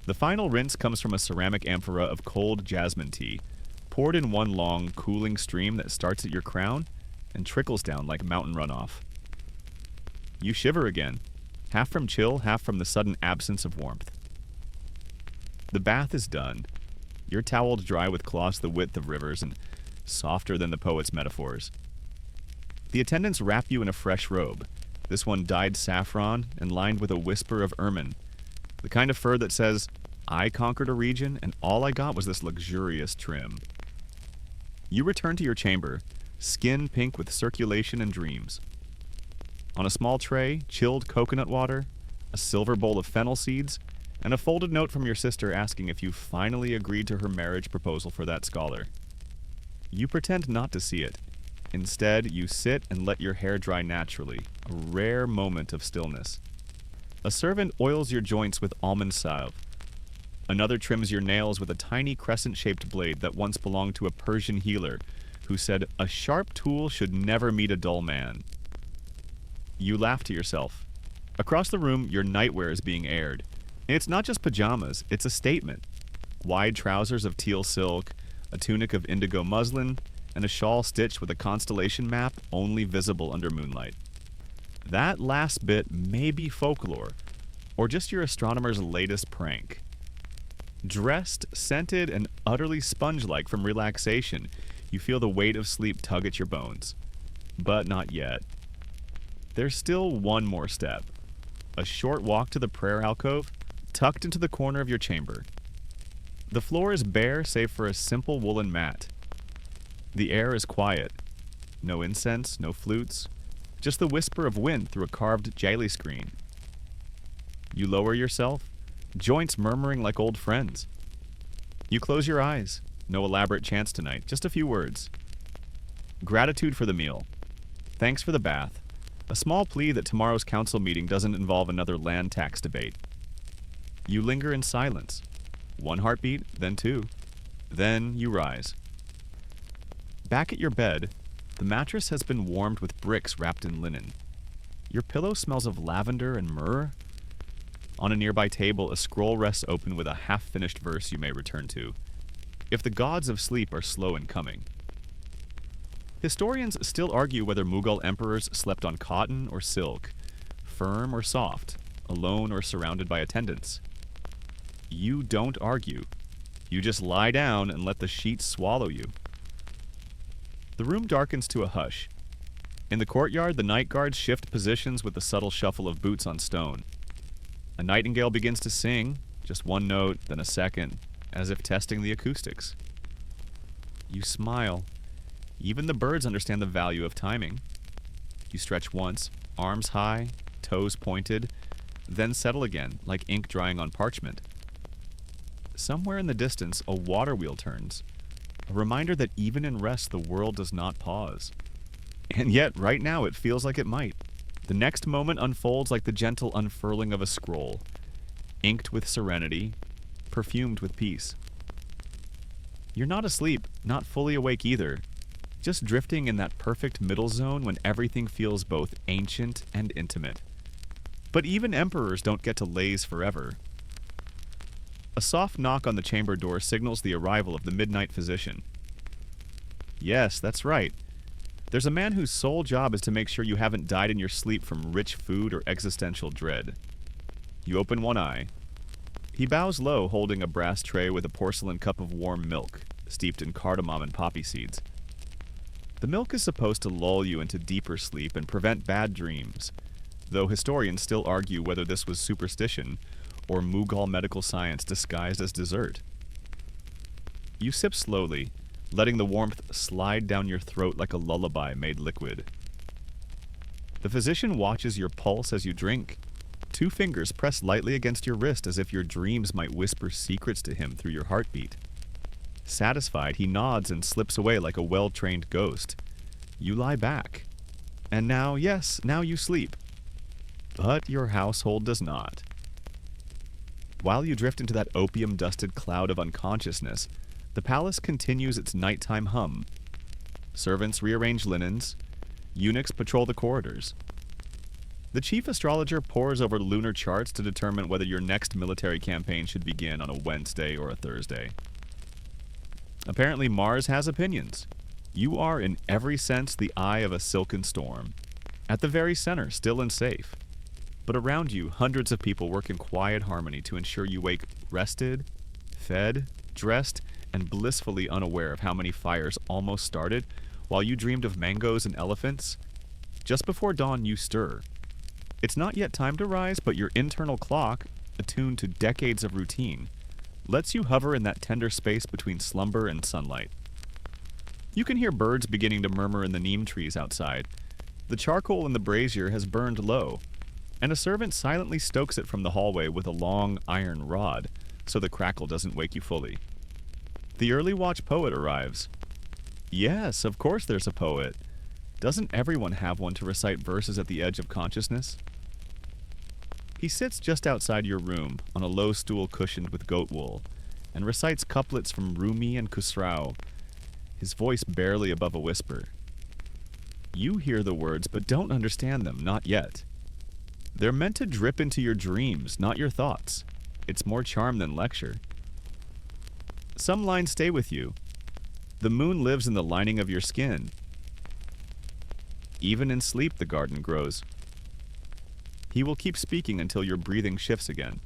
The final rinse comes from a ceramic amphora of cold jasmine tea, poured in one long, cooling stream that starts at your crown and trickles down like mountain runoff. You shiver again, half from chill, half from the sudden absence of warmth. The bath is done. You're toweled dry with cloths the width of rivers and softer than the poet's metaphors. The attendants wrap you in a fresh robe, this one dyed saffron and lined with a whisper of ermine, the kind of fur that says, I conquered a region and all I got was this luxurious trim. You return to your chamber, skin pink with circulation and dreams. On a small tray, chilled coconut water, a silver bowl of fennel seeds, and a folded note from your sister asking if you finally agreed to her marriage proposal for that scholar. You pretend not to see it. Instead, you sit and let your hair dry naturally, a rare moment of stillness. A servant oils your joints with almond salve. Another trims your nails with a tiny crescent-shaped blade that once belonged to a Persian healer who said, a sharp tool should never meet a dull man. You laugh to yourself. Across the room, your nightwear is being aired. And it's not just pajamas, it's a statement. Wide trousers of teal silk, a tunic of indigo muslin, and a shawl stitched with a constellation map only visible under moonlight. That last bit may be folklore, or just your astronomer's latest prank. Dressed, scented, and utterly sponge-like from relaxation, you feel the weight of sleep tug at your bones. But not yet. There's still one more step. A short walk to the prayer alcove, tucked into the corner of your chamber. The floor is bare save for a simple woolen mat. The air is quiet. No incense, no flutes, just the whisper of wind through a carved jaili screen. You lower yourself, joints murmuring like old friends. You close your eyes. No elaborate chants tonight, just a few words. Gratitude for the meal. Thanks for the bath. A small plea that tomorrow's council meeting doesn't involve another land tax debate. You linger in silence. One heartbeat, then two. Then you rise. Back at your bed, the mattress has been warmed with bricks wrapped in linen. Your pillow smells of lavender and myrrh. On a nearby table, a scroll rests open with a half-finished verse you may return to. If the gods of sleep are slow in coming. Historians still argue whether Mughal emperors slept on cotton or silk, firm or soft, alone or surrounded by attendants. You don't argue. You just lie down and let the sheets swallow you. The room darkens to a hush. In the courtyard, the night guards shift positions with the subtle shuffle of boots on stone. A nightingale begins to sing, just one note, then a second, as if testing the acoustics. You smile. Even the birds understand the value of timing. You stretch once, arms high, toes pointed, then settle again, like ink drying on parchment. Somewhere in the distance, a water wheel turns, a reminder that even in rest, the world does not pause. And yet, right now, it feels like it might. The next moment unfolds like the gentle unfurling of a scroll, inked with serenity, perfumed with peace. You're not asleep, not fully awake either, just drifting in that perfect middle zone when everything feels both ancient and intimate. But even emperors don't get to laze forever. A soft knock on the chamber door signals the arrival of the midnight physician. Yes, that's right. There's a man whose sole job is to make sure you haven't died in your sleep from rich food or existential dread. You open one eye. He bows low, holding a brass tray with a porcelain cup of warm milk, steeped in cardamom and poppy seeds. The milk is supposed to lull you into deeper sleep and prevent bad dreams, though historians still argue whether this was superstition or Mughal medical science disguised as dessert. You sip slowly, letting the warmth slide down your throat like a lullaby made liquid. The physician watches your pulse as you drink. 2 fingers press lightly against your wrist as if your dreams might whisper secrets to him through your heartbeat. Satisfied, he nods and slips away like a well-trained ghost. You lie back. And now, yes, now you sleep. But your household does not. While you drift into that opium-dusted cloud of unconsciousness, the palace continues its nighttime hum. Servants rearrange linens. Eunuchs patrol the corridors. The chief astrologer pores over lunar charts to determine whether your next military campaign should begin on a Wednesday or a Thursday. Apparently Mars has opinions. You are, in every sense, the eye of a silken storm. At the very center, still and safe. But around you, hundreds of people work in quiet harmony to ensure you wake rested, fed, dressed, and blissfully unaware of how many fires almost started while you dreamed of mangoes and elephants. Just before dawn, you stir. It's not yet time to rise, but your internal clock, attuned to decades of routine, lets you hover in that tender space between slumber and sunlight. You can hear birds beginning to murmur in the neem trees outside. The charcoal in the brazier has burned low, and a servant silently stokes it from the hallway with a long iron rod, so the crackle doesn't wake you fully. The early watch poet arrives. Yes, of course there's a poet. Doesn't everyone have one to recite verses at the edge of consciousness? He sits just outside your room on a low stool cushioned with goat wool and recites couplets from Rumi and Khusrau, his voice barely above a whisper. You hear the words but don't understand them, not yet. They're meant to drip into your dreams, not your thoughts. It's more charm than lecture. Some lines stay with you. The moon lives in the lining of your skin. Even in sleep, the garden grows. He will keep speaking until your breathing shifts again,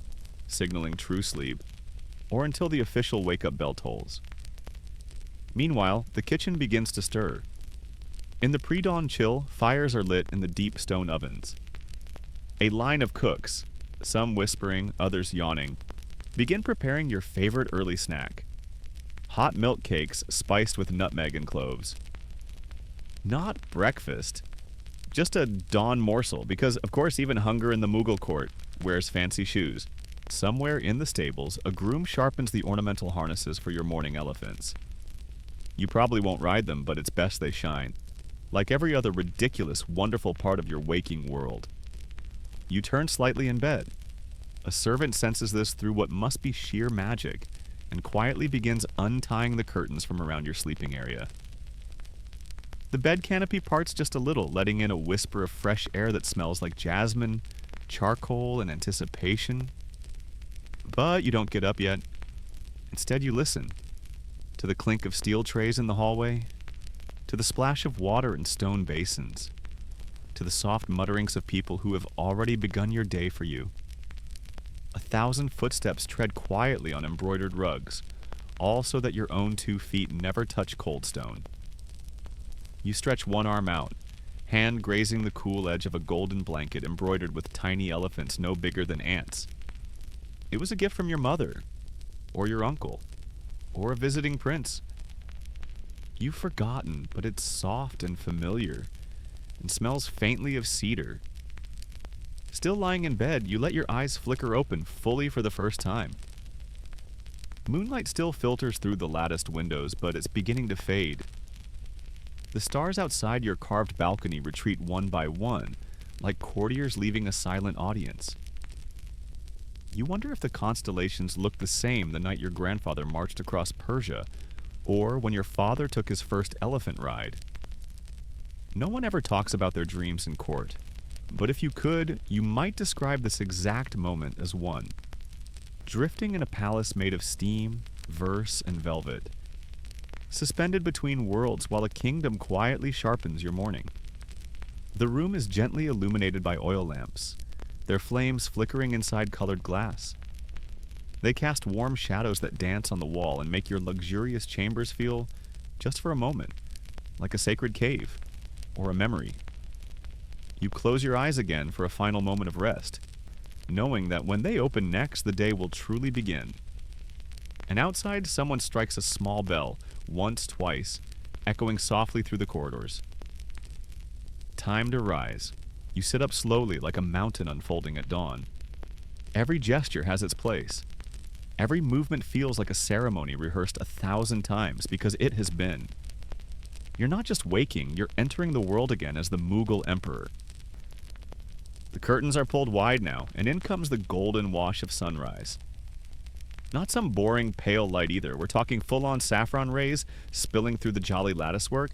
signaling true sleep, or until the official wake-up bell tolls. Meanwhile, the kitchen begins to stir. In the pre-dawn chill, fires are lit in the deep stone ovens. A line of cooks, some whispering, others yawning, begin preparing your favorite early snack. Hot milk cakes spiced with nutmeg and cloves. Not breakfast, just a dawn morsel, because of course even hunger in the Mughal court wears fancy shoes. Somewhere in the stables, a groom sharpens the ornamental harnesses for your morning elephants. You probably won't ride them, but it's best they shine. Like every other ridiculous, wonderful part of your waking world. You turn slightly in bed. A servant senses this through what must be sheer magic, and quietly begins untying the curtains from around your sleeping area. The bed canopy parts just a little, letting in a whisper of fresh air that smells like jasmine, charcoal, and anticipation. But you don't get up yet. Instead, you listen. To the clink of steel trays in the hallway, to the splash of water in stone basins, to the soft mutterings of people who have already begun your day for you. 1,000 footsteps tread quietly on embroidered rugs, all so that your own 2 feet never touch cold stone. You stretch one arm out, hand grazing the cool edge of a golden blanket embroidered with tiny elephants no bigger than ants. It was a gift from your mother, or your uncle, or a visiting prince. You've forgotten, but it's soft and familiar, and smells faintly of cedar. Still lying in bed, you let your eyes flicker open fully for the first time. Moonlight still filters through the latticed windows, but it's beginning to fade. The stars outside your carved balcony retreat one by one, like courtiers leaving a silent audience. You wonder if the constellations looked the same the night your grandfather marched across Persia, or when your father took his first elephant ride. No one ever talks about their dreams in court, but if you could, you might describe this exact moment as one. Drifting in a palace made of steam, verse, and velvet. Suspended between worlds while a kingdom quietly sharpens your morning. The room is gently illuminated by oil lamps, their flames flickering inside colored glass. They cast warm shadows that dance on the wall and make your luxurious chambers feel, just for a moment, like a sacred cave or a memory. You close your eyes again for a final moment of rest, knowing that when they open next, the day will truly begin. And outside, someone strikes a small bell, once, twice, echoing softly through the corridors. Time to rise. You sit up slowly like a mountain unfolding at dawn. Every gesture has its place. Every movement feels like a ceremony rehearsed 1,000 times because it has been. You're not just waking, you're entering the world again as the Mughal emperor. The curtains are pulled wide now, and in comes the golden wash of sunrise. Not some boring pale light either. We're talking full-on saffron rays spilling through the jolly latticework,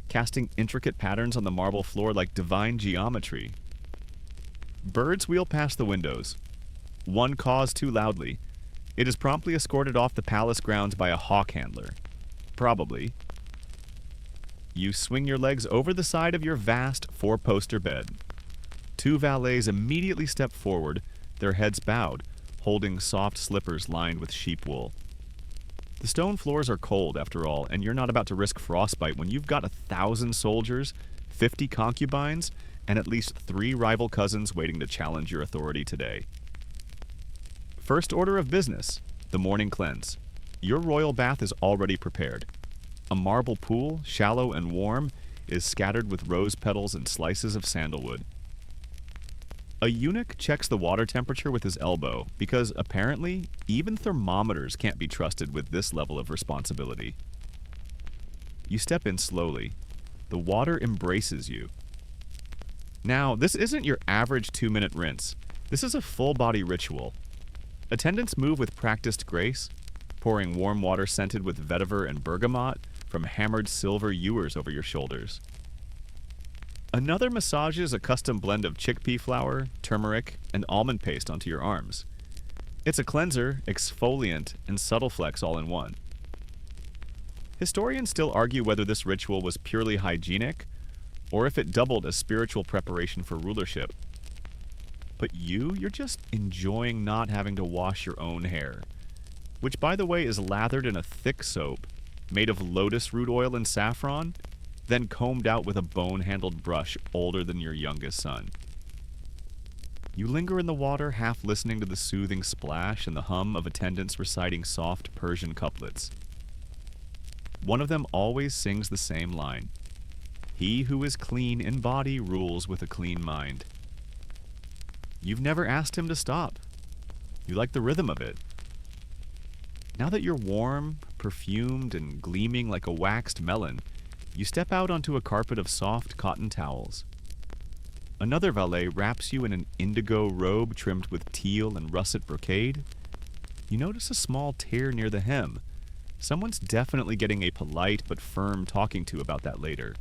casting intricate patterns on the marble floor like divine geometry. Birds wheel past the windows. One caws too loudly. It is promptly escorted off the palace grounds by a hawk handler. Probably. You swing your legs over the side of your vast four-poster bed. Two valets immediately step forward, their heads bowed, holding soft slippers lined with sheep wool. The stone floors are cold, after all, and you're not about to risk frostbite when you've got 1,000 soldiers, 50 concubines, and at least 3 rival cousins waiting to challenge your authority today. First order of business, the morning cleanse. Your royal bath is already prepared. A marble pool, shallow and warm, is scattered with rose petals and slices of sandalwood. A eunuch checks the water temperature with his elbow because, apparently, even thermometers can't be trusted with this level of responsibility. You step in slowly. The water embraces you. Now, this isn't your average 2-minute rinse. This is a full-body ritual. Attendants move with practiced grace, pouring warm water scented with vetiver and bergamot from hammered silver ewers over your shoulders. Another massages a custom blend of chickpea flour, turmeric, and almond paste onto your arms. It's a cleanser, exfoliant, and subtle flex all in one. Historians still argue whether this ritual was purely hygienic or if it doubled as spiritual preparation for rulership. But you're just enjoying not having to wash your own hair, which, by the way, is lathered in a thick soap made of lotus root oil and saffron, then combed out with a bone-handled brush older than your youngest son. You linger in the water, half listening to the soothing splash and the hum of attendants reciting soft Persian couplets. One of them always sings the same line: "He who is clean in body rules with a clean mind." You've never asked him to stop. You like the rhythm of it. Now that you're warm, perfumed, and gleaming like a waxed melon, you step out onto a carpet of soft cotton towels. Another valet wraps you in an indigo robe trimmed with teal and russet brocade. You notice a small tear near the hem. Someone's definitely getting a polite but firm talking to about that later.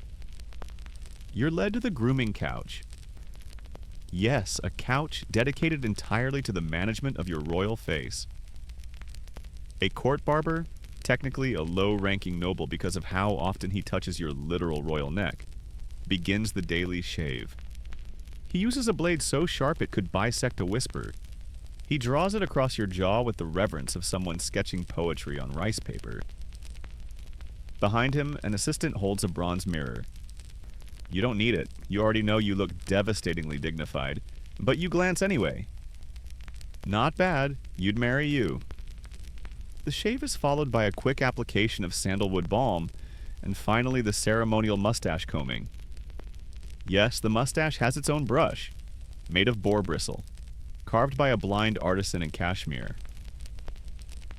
You're led to the grooming couch. Yes, a couch dedicated entirely to the management of your royal face. A court barber, technically a low-ranking noble because of how often he touches your literal royal neck, begins the daily shave. He uses a blade so sharp it could bisect a whisper. He draws it across your jaw with the reverence of someone sketching poetry on rice paper. Behind him, an assistant holds a bronze mirror. You don't need it. You already know you look devastatingly dignified, but you glance anyway. Not bad. You'd marry you. The shave is followed by a quick application of sandalwood balm, and finally the ceremonial mustache combing. Yes, the mustache has its own brush, made of boar bristle, carved by a blind artisan in Kashmir.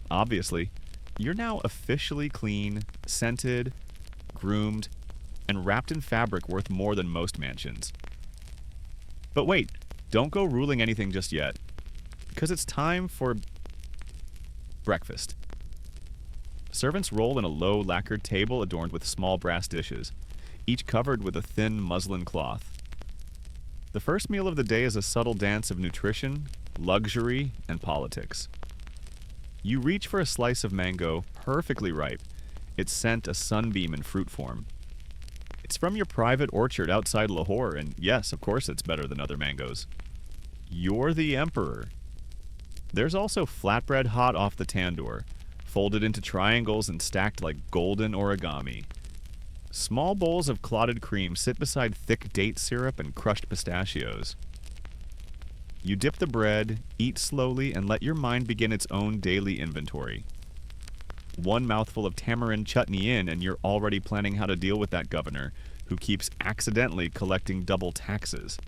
Obviously, you're now officially clean, scented, groomed, and wrapped in fabric worth more than most mansions. But wait, don't go ruling anything just yet, because it's time for breakfast. Servants roll in a low lacquered table adorned with small brass dishes, each covered with a thin muslin cloth. The first meal of the day is a subtle dance of nutrition, luxury, and politics. You reach for a slice of mango, perfectly ripe, its scent a sunbeam in fruit form. It's from your private orchard outside Lahore, and yes, of course it's better than other mangoes. You're the emperor. There's also flatbread hot off the tandoor, folded into triangles and stacked like golden origami. Small bowls of clotted cream sit beside thick date syrup and crushed pistachios. You dip the bread, eat slowly, and let your mind begin its own daily inventory. One mouthful of tamarind chutney in, and you're already planning how to deal with that governor who keeps accidentally collecting double taxes.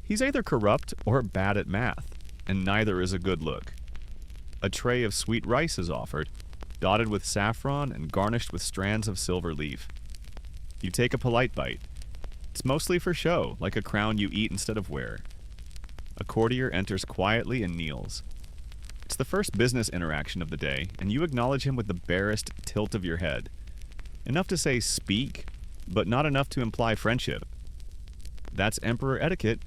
He's either corrupt or bad at math, and neither is a good look. A tray of sweet rice is offered, dotted with saffron and garnished with strands of silver leaf. You take a polite bite. It's mostly for show, like a crown you eat instead of wear. A courtier enters quietly and kneels. It's the first business interaction of the day, and you acknowledge him with the barest tilt of your head. Enough to say speak, but not enough to imply friendship. That's emperor etiquette.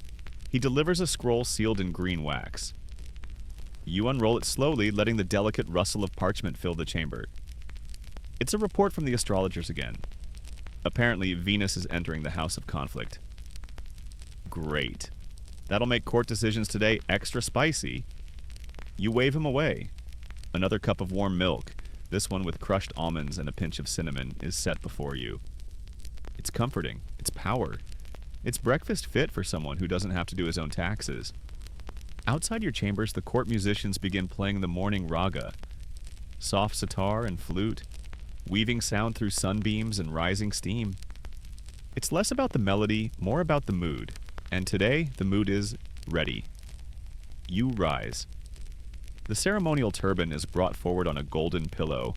He delivers a scroll sealed in green wax. You unroll it slowly, letting the delicate rustle of parchment fill the chamber. It's a report from the astrologers again. Apparently, Venus is entering the house of conflict. Great. That'll make court decisions today extra spicy. You wave him away. Another cup of warm milk, this one with crushed almonds and a pinch of cinnamon, is set before you. It's comforting. It's power. It's breakfast fit for someone who doesn't have to do his own taxes. Outside your chambers, the court musicians begin playing the morning raga. Soft sitar and flute, weaving sound through sunbeams and rising steam. It's less about the melody, more about the mood. And today, the mood is ready. You rise. The ceremonial turban is brought forward on a golden pillow,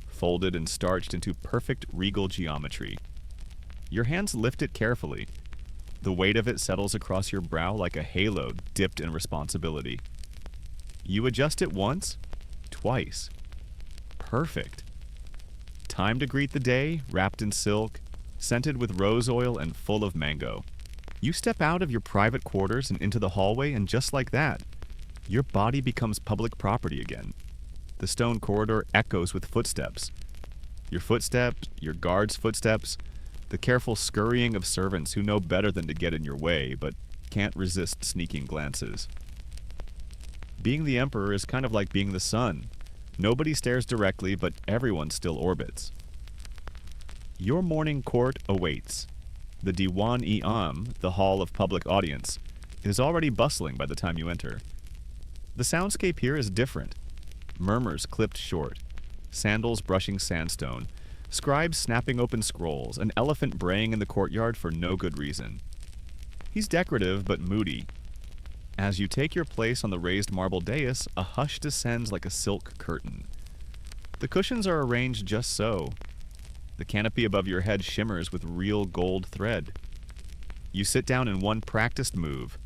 folded and starched into perfect regal geometry. Your hands lift it carefully. The weight of it settles across your brow like a halo dipped in responsibility. You adjust it once, twice. Perfect. Time to greet the day, wrapped in silk, scented with rose oil and full of mango. You step out of your private quarters and into the hallway, and just like that, your body becomes public property again. The stone corridor echoes with footsteps. Your footsteps, your guards' footsteps, the careful scurrying of servants who know better than to get in your way, but can't resist sneaking glances. Being the emperor is kind of like being the sun. Nobody stares directly, but everyone still orbits. Your morning court awaits. The Diwan-i-Am, the hall of public audience, is already bustling by the time you enter. The soundscape here is different. Murmurs clipped short, sandals brushing sandstone, scribes snapping open scrolls, an elephant braying in the courtyard for no good reason. He's decorative but moody. As you take your place on the raised marble dais, a hush descends like a silk curtain. The cushions are arranged just so. The canopy above your head shimmers with real gold thread. You sit down in one practiced move,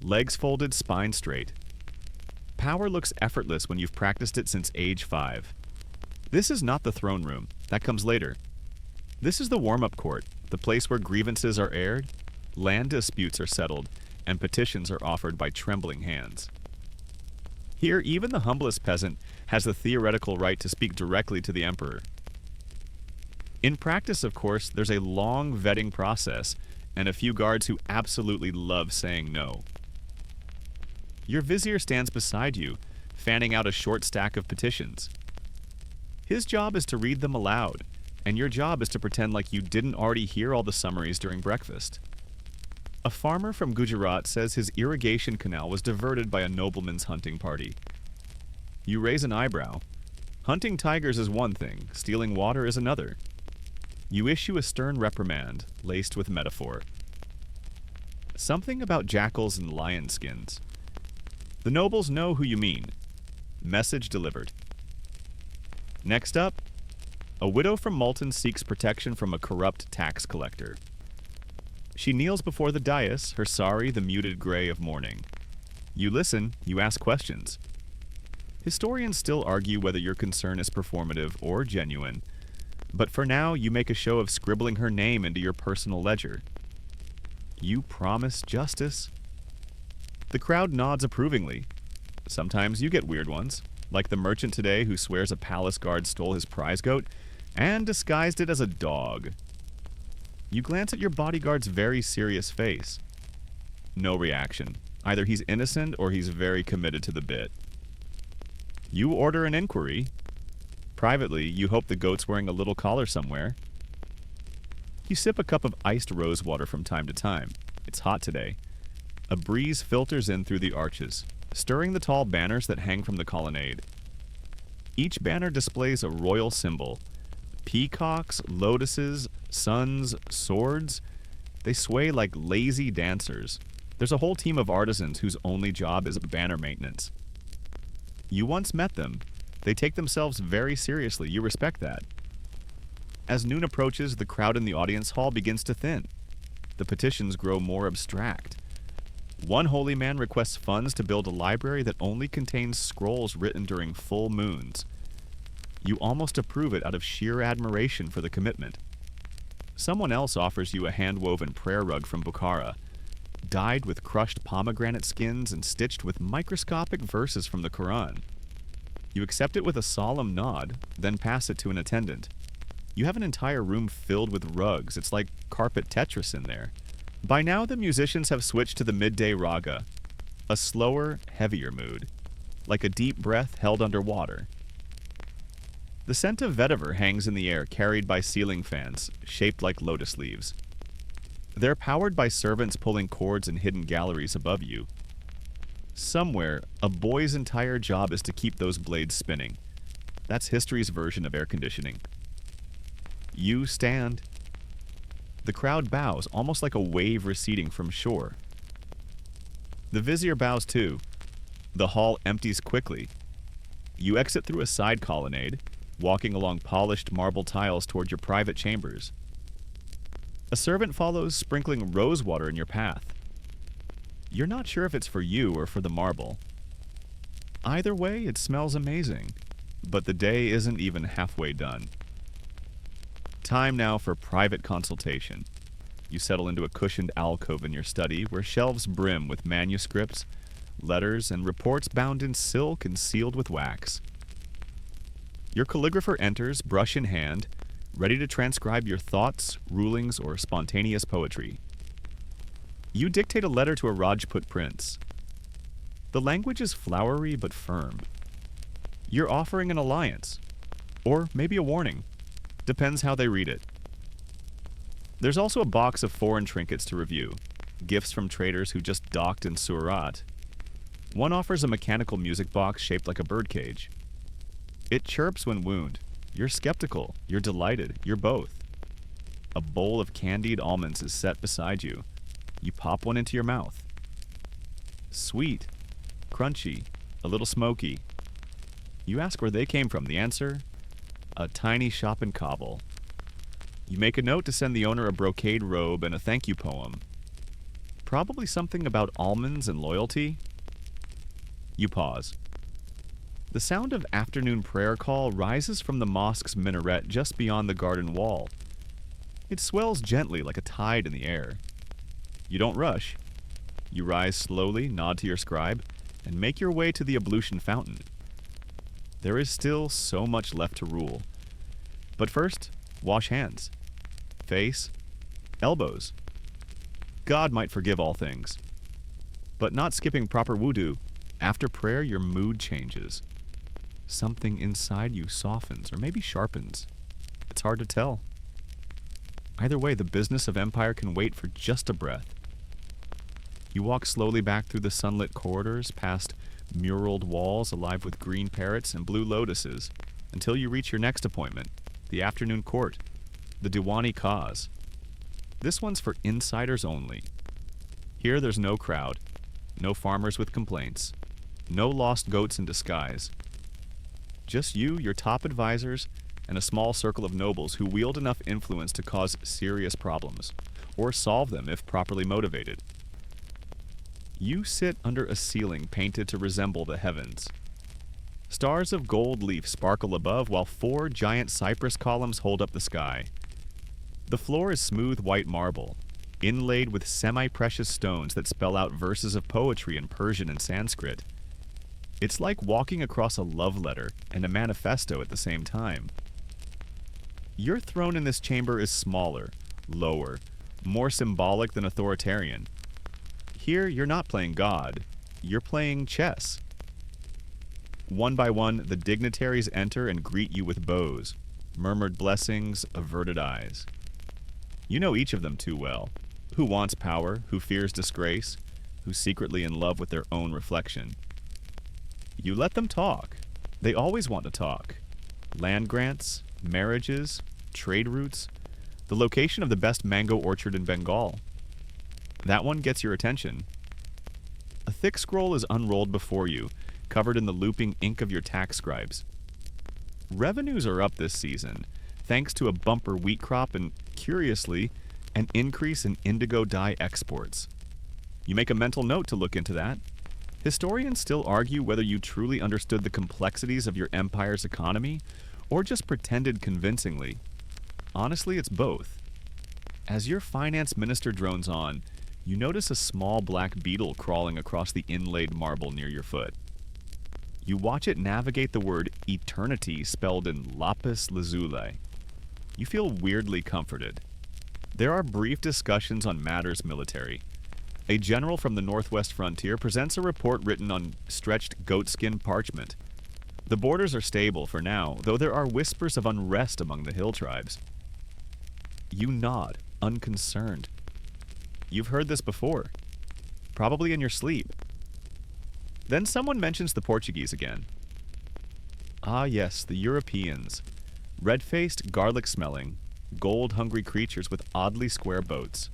legs folded, spine straight. Power looks effortless when you've practiced it since age 5. This is not the throne room. That comes later. This is the warm-up court, the place where grievances are aired, land disputes are settled, and petitions are offered by trembling hands. Here, even the humblest peasant has the theoretical right to speak directly to the emperor. In practice, of course, there's a long vetting process and a few guards who absolutely love saying no. Your vizier stands beside you, fanning out a short stack of petitions. His job is to read them aloud, and your job is to pretend like you didn't already hear all the summaries during breakfast. A farmer from Gujarat says his irrigation canal was diverted by a nobleman's hunting party. You raise an eyebrow. Hunting tigers is one thing, stealing water is another. You issue a stern reprimand, laced with metaphor. Something about jackals and lion skins. The nobles know who you mean. Message delivered. Next up, a widow from Malton seeks protection from a corrupt tax collector. She kneels before the dais, her sari the muted gray of mourning. You listen, you ask questions. Historians still argue whether your concern is performative or genuine, but for now you make a show of scribbling her name into your personal ledger. You promise justice? The crowd nods approvingly. Sometimes you get weird ones, like the merchant today who swears a palace guard stole his prize goat and disguised it as a dog. You glance at your bodyguard's very serious face. No reaction. Either he's innocent or he's very committed to the bit. You order an inquiry. Privately, you hope the goat's wearing a little collar somewhere. You sip a cup of iced rose water from time to time. It's hot today. A breeze filters in through the arches, stirring the tall banners that hang from the colonnade. Each banner displays a royal symbol. Peacocks, lotuses, suns, swords. They sway like lazy dancers. There's a whole team of artisans whose only job is banner maintenance. You once met them. They take themselves very seriously. You respect that. As noon approaches, the crowd in the audience hall begins to thin. The petitions grow more abstract. One holy man requests funds to build a library that only contains scrolls written during full moons. You almost approve it out of sheer admiration for the commitment. Someone else offers you a hand-woven prayer rug from Bukhara, dyed with crushed pomegranate skins and stitched with microscopic verses from the Quran. You accept it with a solemn nod, then pass it to an attendant. You have an entire room filled with rugs. It's like carpet Tetris in there. By now, the musicians have switched to the midday raga, a slower, heavier mood, like a deep breath held underwater. The scent of vetiver hangs in the air, carried by ceiling fans, shaped like lotus leaves. They're powered by servants pulling cords in hidden galleries above you. Somewhere, a boy's entire job is to keep those blades spinning. That's history's version of air conditioning. You stand. The crowd bows, almost like a wave receding from shore. The vizier bows too. The hall empties quickly. You exit through a side colonnade, walking along polished marble tiles toward your private chambers. A servant follows, sprinkling rose water in your path. You're not sure if it's for you or for the marble. Either way, it smells amazing, but the day isn't even halfway done. Time now for private consultation. You settle into a cushioned alcove in your study where shelves brim with manuscripts, letters, and reports bound in silk and sealed with wax. Your calligrapher enters, brush in hand, ready to transcribe your thoughts, rulings, or spontaneous poetry. You dictate a letter to a Rajput prince. The language is flowery but firm. You're offering an alliance, or maybe a warning. Depends how they read it. There's also a box of foreign trinkets to review, gifts from traders who just docked in Surat. One offers a mechanical music box shaped like a birdcage. It chirps when wound. You're skeptical, you're delighted, you're both. A bowl of candied almonds is set beside you. You pop one into your mouth. Sweet, crunchy, a little smoky. You ask where they came from. The answer? A tiny shop in Kabul. You make a note to send the owner a brocade robe and a thank you poem. Probably something about almonds and loyalty. You pause. The sound of afternoon prayer call rises from the mosque's minaret just beyond the garden wall. It swells gently like a tide in the air. You don't rush. You rise slowly, nod to your scribe, and make your way to the ablution fountain. There is still so much left to rule. But first, wash hands, face, elbows. God might forgive all things. But not skipping proper wudu. After prayer, your mood changes. Something inside you softens or maybe sharpens. It's hard to tell. Either way, the business of empire can wait for just a breath. You walk slowly back through the sunlit corridors, past muraled walls alive with green parrots and blue lotuses, until you reach your next appointment, the afternoon court, the Diwani cause. This one's for insiders only. Here there's no crowd, no farmers with complaints, no lost goats in disguise. Just you, your top advisors, and a small circle of nobles who wield enough influence to cause serious problems, or solve them if properly motivated. You sit under a ceiling painted to resemble the heavens. Stars of gold leaf sparkle above while 4 giant cypress columns hold up the sky. The floor is smooth white marble, inlaid with semi-precious stones that spell out verses of poetry in Persian and Sanskrit. It's like walking across a love letter and a manifesto at the same time. Your throne in this chamber is smaller, lower, more symbolic than authoritarian. Here, you're not playing God. You're playing chess. One by one, the dignitaries enter and greet you with bows, murmured blessings, averted eyes. You know each of them too well. Who wants power, who fears disgrace, who's secretly in love with their own reflection. You let them talk. They always want to talk. Land grants, marriages, trade routes, the location of the best mango orchard in Bengal. That one gets your attention. A thick scroll is unrolled before you, covered in the looping ink of your tax scribes. Revenues are up this season, thanks to a bumper wheat crop and, curiously, an increase in indigo dye exports. You make a mental note to look into that. Historians still argue whether you truly understood the complexities of your empire's economy, or just pretended convincingly. Honestly, it's both. As your finance minister drones on, you notice a small black beetle crawling across the inlaid marble near your foot. You watch it navigate the word eternity spelled in lapis lazuli. You feel weirdly comforted. There are brief discussions on matters military. A general from the northwest frontier presents a report written on stretched goatskin parchment. The borders are stable for now, though there are whispers of unrest among the hill tribes. You nod, unconcerned. You've heard this before, probably in your sleep. Then someone mentions the Portuguese again. Ah yes, the Europeans. Red-faced, garlic-smelling, gold-hungry creatures with oddly square boats.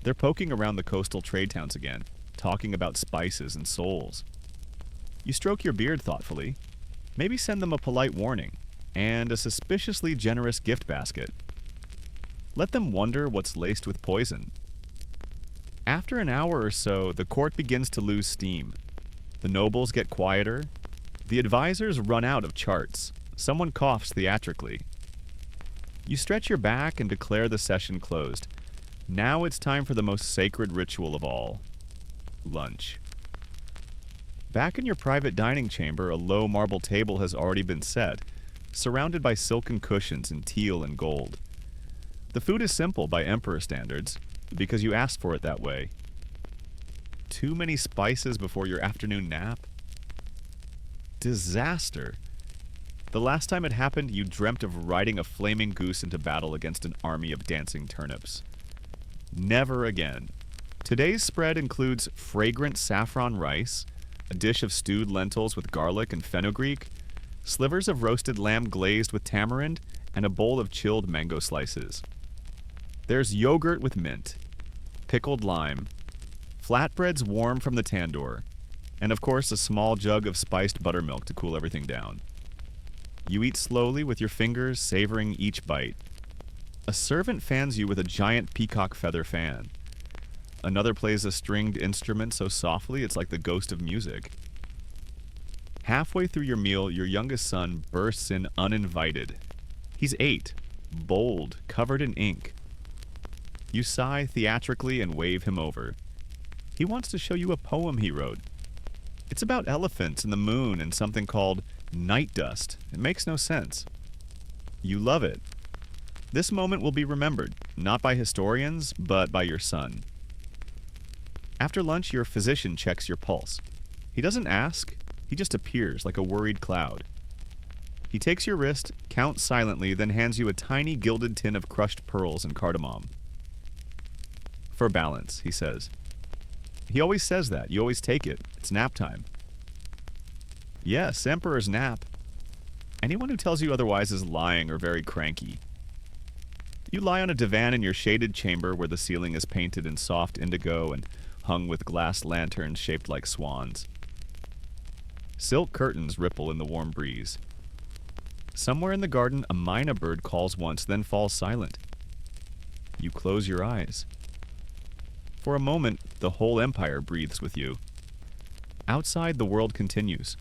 They're poking around the coastal trade towns again, talking about spices and souls. You stroke your beard thoughtfully, maybe send them a polite warning, and a suspiciously generous gift basket. Let them wonder what's laced with poison. After an hour or so, the court begins to lose steam. The nobles get quieter. The advisors run out of charts. Someone coughs theatrically. You stretch your back and declare the session closed. Now it's time for the most sacred ritual of all. Lunch. Back in your private dining chamber, a low marble table has already been set, surrounded by silken cushions in teal and gold. The food is simple by emperor standards, because you asked for it that way. Too many spices before your afternoon nap? Disaster. The last time it happened, you dreamt of riding a flaming goose into battle against an army of dancing turnips. Never again. Today's spread includes fragrant saffron rice, a dish of stewed lentils with garlic and fenugreek, slivers of roasted lamb glazed with tamarind, and a bowl of chilled mango slices. There's yogurt with mint, pickled lime, flatbreads warm from the tandoor, and of course a small jug of spiced buttermilk to cool everything down. You eat slowly with your fingers, savoring each bite. A servant fans you with a giant peacock feather fan. Another plays a stringed instrument so softly it's like the ghost of music. Halfway through your meal, your youngest son bursts in uninvited. He's 8, bold, covered in ink. You sigh theatrically and wave him over. He wants to show you a poem he wrote. It's about elephants and the moon and something called night dust. It makes no sense. You love it. This moment will be remembered, not by historians, but by your son. After lunch, your physician checks your pulse. He doesn't ask, he just appears like a worried cloud. He takes your wrist, counts silently, then hands you a tiny gilded tin of crushed pearls and cardamom. For balance, he says. He always says that. You always take it. It's nap time. Yes, Emperor's nap. Anyone who tells you otherwise is lying or very cranky. You lie on a divan in your shaded chamber where the ceiling is painted in soft indigo and hung with glass lanterns shaped like swans. Silk curtains ripple in the warm breeze. Somewhere in the garden, a myna bird calls once, then falls silent. You close your eyes. For a moment, the whole empire breathes with you. Outside, the world continues.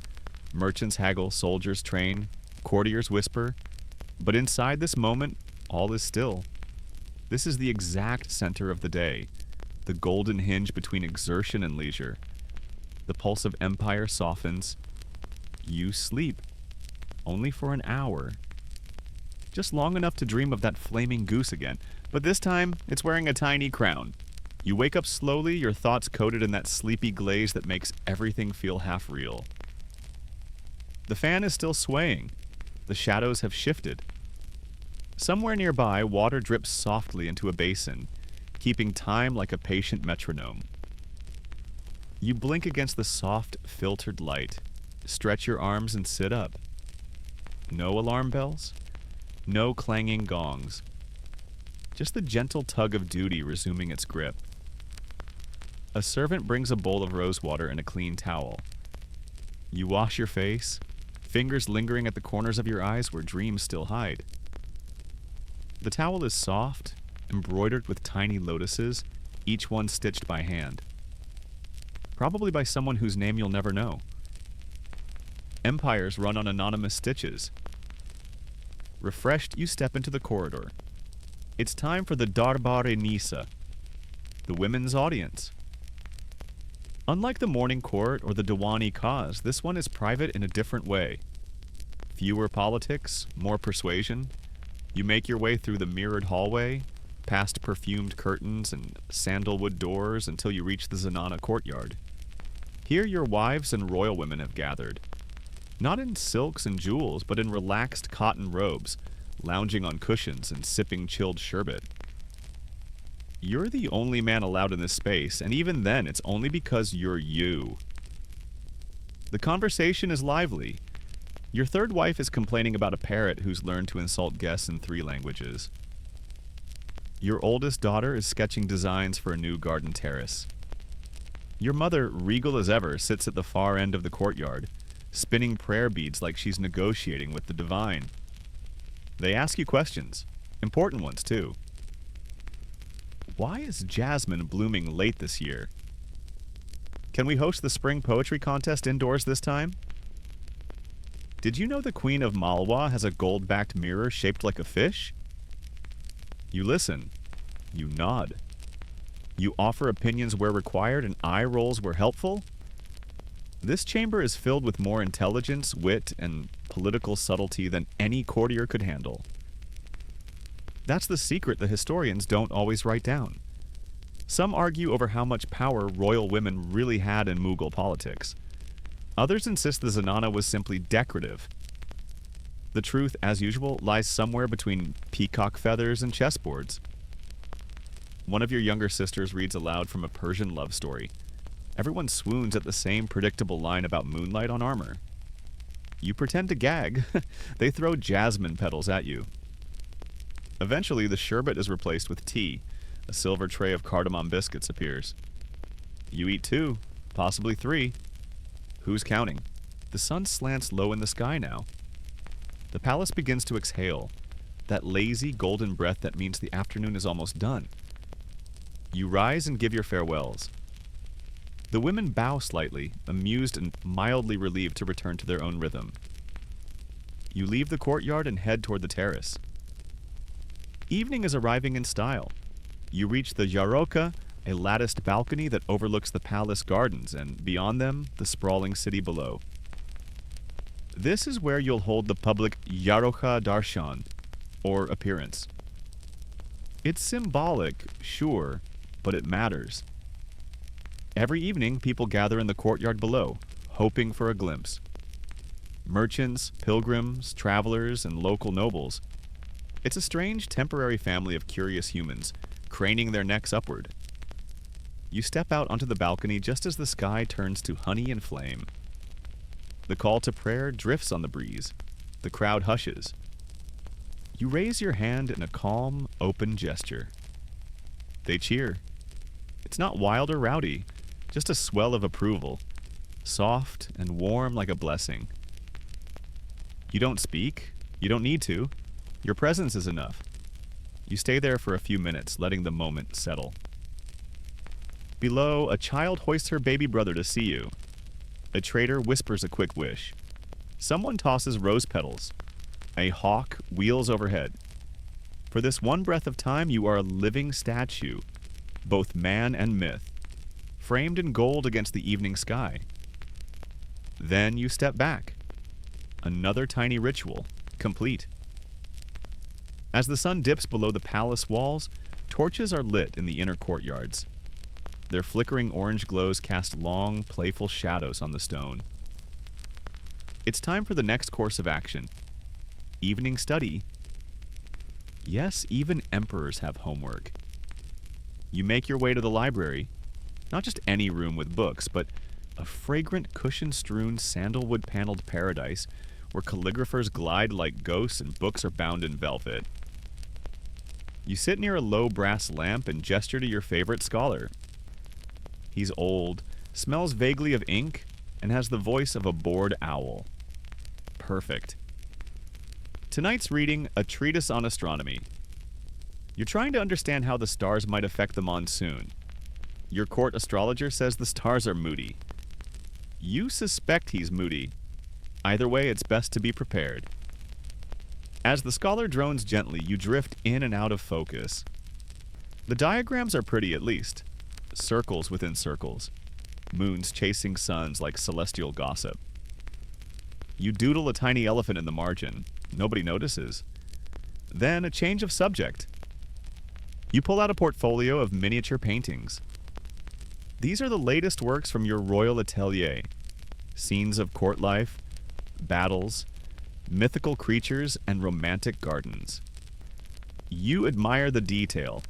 Merchants haggle, soldiers train, courtiers whisper. But inside this moment, all is still. This is the exact center of the day, the golden hinge between exertion and leisure. The pulse of empire softens. You sleep, only for an hour. Just long enough to dream of that flaming goose again, but this time it's wearing a tiny crown. You wake up slowly, your thoughts coated in that sleepy glaze that makes everything feel half real. The fan is still swaying. The shadows have shifted. Somewhere nearby, water drips softly into a basin, keeping time like a patient metronome. You blink against the soft, filtered light, stretch your arms and sit up. No alarm bells, no clanging gongs. Just the gentle tug of duty resuming its grip. A servant brings a bowl of rose water and a clean towel. You wash your face, fingers lingering at the corners of your eyes where dreams still hide. The towel is soft, embroidered with tiny lotuses, each one stitched by hand. Probably by someone whose name you'll never know. Empires run on anonymous stitches. Refreshed, you step into the corridor. It's time for the darbar Nisa, the women's audience. Unlike the morning court or the Diwani cause, this one is private in a different way. Fewer politics, more persuasion. You make your way through the mirrored hallway, past perfumed curtains and sandalwood doors until you reach the Zenana courtyard. Here your wives and royal women have gathered. Not in silks and jewels, but in relaxed cotton robes, lounging on cushions and sipping chilled sherbet. You're the only man allowed in this space, and even then it's only because you're you. The conversation is lively. Your third wife is complaining about a parrot who's learned to insult guests in 3 languages. Your oldest daughter is sketching designs for a new garden terrace. Your mother, regal as ever, sits at the far end of the courtyard, spinning prayer beads like she's negotiating with the divine. They ask you questions, important ones too. Why is jasmine blooming late this year? Can we host the spring poetry contest indoors this time? Did you know the Queen of Malwa has a gold-backed mirror shaped like a fish? You listen. You nod. You offer opinions where required and eye rolls where helpful? This chamber is filled with more intelligence, wit, and political subtlety than any courtier could handle. That's the secret the historians don't always write down. Some argue over how much power royal women really had in Mughal politics. Others insist the Zenana was simply decorative. The truth, as usual, lies somewhere between peacock feathers and chessboards. One of your younger sisters reads aloud from a Persian love story. Everyone swoons at the same predictable line about moonlight on armor. You pretend to gag. They throw jasmine petals at you. Eventually, the sherbet is replaced with tea. A silver tray of cardamom biscuits appears. You eat 2, possibly 3. Who's counting? The sun slants low in the sky now. The palace begins to exhale, that lazy golden breath that means the afternoon is almost done. You rise and give your farewells. The women bow slightly, amused and mildly relieved to return to their own rhythm. You leave the courtyard and head toward the terrace. Evening is arriving in style. You reach the Yaroka, a latticed balcony that overlooks the palace gardens, and beyond them, the sprawling city below. This is where you'll hold the public Yaroka Darshan, or appearance. It's symbolic, sure, but it matters. Every evening, people gather in the courtyard below, hoping for a glimpse. Merchants, pilgrims, travelers, and local nobles. It's a strange, temporary family of curious humans, craning their necks upward. You step out onto the balcony just as the sky turns to honey and flame. The call to prayer drifts on the breeze. The crowd hushes. You raise your hand in a calm, open gesture. They cheer. It's not wild or rowdy, just a swell of approval, soft and warm like a blessing. You don't speak. You don't need to. Your presence is enough. You stay there for a few minutes, letting the moment settle. Below, a child hoists her baby brother to see you. A trader whispers a quick wish. Someone tosses rose petals. A hawk wheels overhead. For this one breath of time, you are a living statue, both man and myth, framed in gold against the evening sky. Then you step back. Another tiny ritual, complete. As the sun dips below the palace walls, torches are lit in the inner courtyards. Their flickering orange glows cast long, playful shadows on the stone. It's time for the next course of action. Evening study. Yes, even emperors have homework. You make your way to the library. Not just any room with books, but a fragrant, cushion-strewn, sandalwood-paneled paradise where calligraphers glide like ghosts and books are bound in velvet. You sit near a low brass lamp and gesture to your favorite scholar. He's old, smells vaguely of ink, and has the voice of a bored owl. Perfect. Tonight's reading, A Treatise on Astronomy. You're trying to understand how the stars might affect the monsoon. Your court astrologer says the stars are moody. You suspect he's moody. Either way, it's best to be prepared. As the scholar drones gently, you drift in and out of focus. The diagrams are pretty, at least. Circles within circles. Moons chasing suns like celestial gossip. You doodle a tiny elephant in the margin. Nobody notices. Then a change of subject. You pull out a portfolio of miniature paintings. These are the latest works from your royal atelier. Scenes of court life, battles, mythical creatures, and romantic gardens. You admire the detail.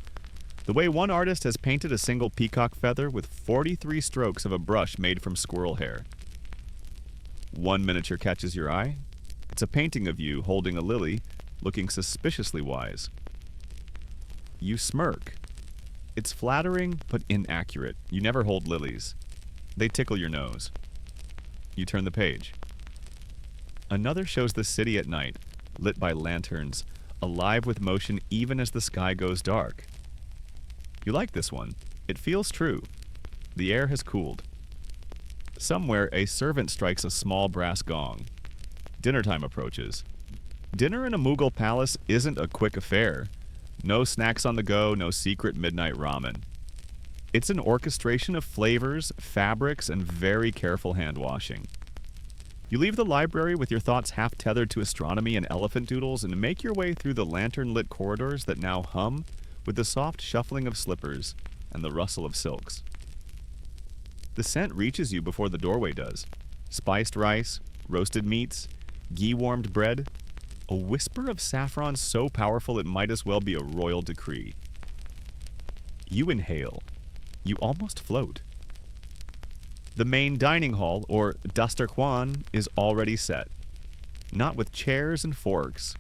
The way one artist has painted a single peacock feather with 43 strokes of a brush made from squirrel hair. One miniature catches your eye. It's a painting of you holding a lily, looking suspiciously wise. You smirk. It's flattering but inaccurate. You never hold lilies. They tickle your nose. You turn the page. Another shows the city at night, lit by lanterns, alive with motion even as the sky goes dark. You like this one. It feels true. The air has cooled. Somewhere, a servant strikes a small brass gong. Dinner time approaches. Dinner in a Mughal palace isn't a quick affair. No snacks on the go, no secret midnight ramen. It's an orchestration of flavors, fabrics, and very careful hand washing. You leave the library with your thoughts half tethered to astronomy and elephant doodles and make your way through the lantern-lit corridors that now hum with the soft shuffling of slippers and the rustle of silks. The scent reaches you before the doorway does. Spiced rice, roasted meats, ghee-warmed bread, a whisper of saffron so powerful it might as well be a royal decree. You inhale. You almost float. The main dining hall, or dastarkwan, is already set. Not with chairs and forks,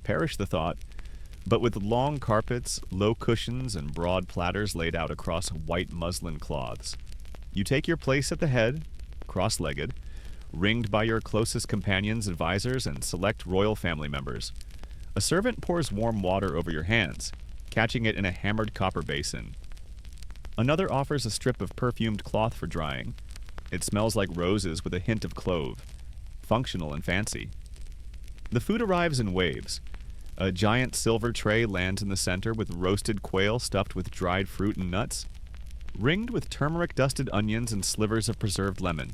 perish the thought, but with long carpets, low cushions, and broad platters laid out across white muslin cloths. You take your place at the head, cross-legged, ringed by your closest companions, advisors, and select royal family members. A servant pours warm water over your hands, catching it in a hammered copper basin. Another offers a strip of perfumed cloth for drying. It smells like roses with a hint of clove, functional and fancy. The food arrives in waves. A giant silver tray lands in the center with roasted quail stuffed with dried fruit and nuts, ringed with turmeric-dusted onions and slivers of preserved lemon.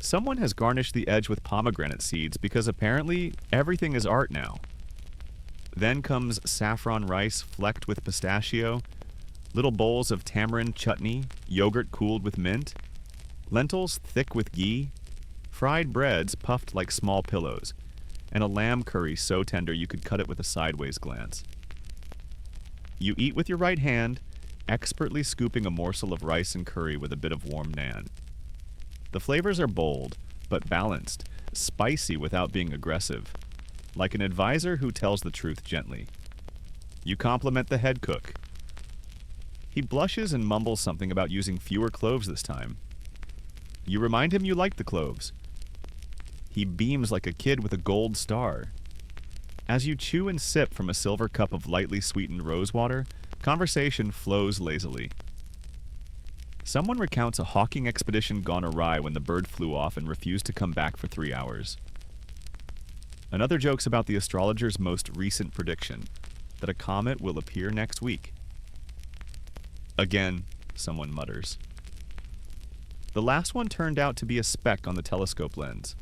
Someone has garnished the edge with pomegranate seeds because apparently everything is art now. Then comes saffron rice flecked with pistachio, little bowls of tamarind chutney, yogurt cooled with mint, lentils thick with ghee, fried breads puffed like small pillows, and a lamb curry so tender you could cut it with a sideways glance. You eat with your right hand, expertly scooping a morsel of rice and curry with a bit of warm naan. The flavors are bold, but balanced, spicy without being aggressive, like an advisor who tells the truth gently. You compliment the head cook. He blushes and mumbles something about using fewer cloves this time. You remind him you like the cloves. He beams like a kid with a gold star. As you chew and sip from a silver cup of lightly sweetened rosewater, conversation flows lazily. Someone recounts a hawking expedition gone awry when the bird flew off and refused to come back for 3 hours. Another jokes about the astrologer's most recent prediction, that a comet will appear next week. Again, someone mutters. The last one turned out to be a speck on the telescope lens.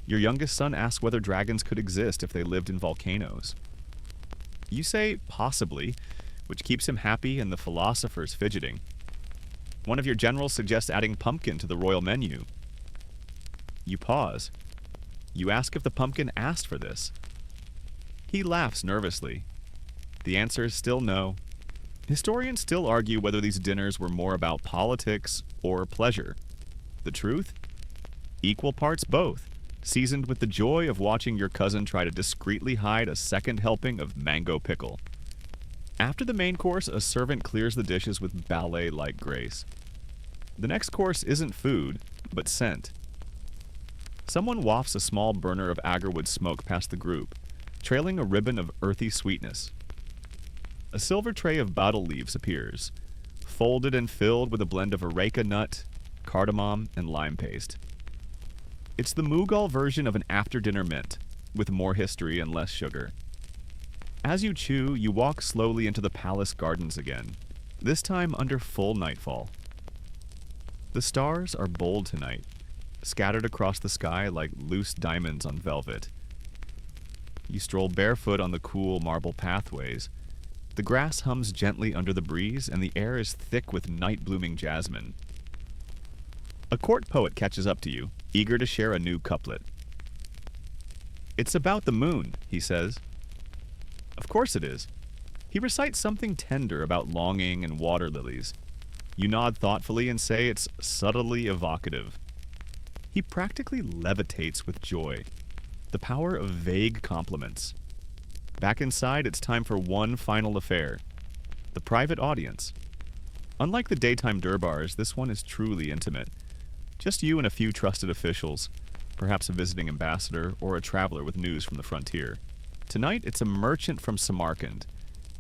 Your youngest son asks whether dragons could exist if they lived in volcanoes. You say, possibly, which keeps him happy and the philosophers fidgeting. One of your generals suggests adding pumpkin to the royal menu. You pause. You ask if the pumpkin asked for this. He laughs nervously. The answer is still no. Historians still argue whether these dinners were more about politics or pleasure. The truth? Equal parts both, seasoned with the joy of watching your cousin try to discreetly hide a second helping of mango pickle. After the main course, a servant clears the dishes with ballet-like grace. The next course isn't food, but scent. Someone wafts a small burner of agarwood smoke past the group, trailing a ribbon of earthy sweetness. A silver tray of bottle leaves appears, folded and filled with a blend of areca nut, cardamom, and lime paste. It's the Mughal version of an after-dinner mint, with more history and less sugar. As you chew, you walk slowly into the palace gardens again, this time under full nightfall. The stars are bold tonight, scattered across the sky like loose diamonds on velvet. You stroll barefoot on the cool marble pathways. The grass hums gently under the breeze, and the air is thick with night-blooming jasmine. A court poet catches up to you, eager to share a new couplet. "It's about the moon," he says. Of course it is. He recites something tender about longing and water lilies. You nod thoughtfully and say it's subtly evocative. He practically levitates with joy. The power of vague compliments. Back inside, it's time for one final affair. The private audience. Unlike the daytime durbars, this one is truly intimate. Just you and a few trusted officials, perhaps a visiting ambassador or a traveler with news from the frontier. Tonight, it's a merchant from Samarkand.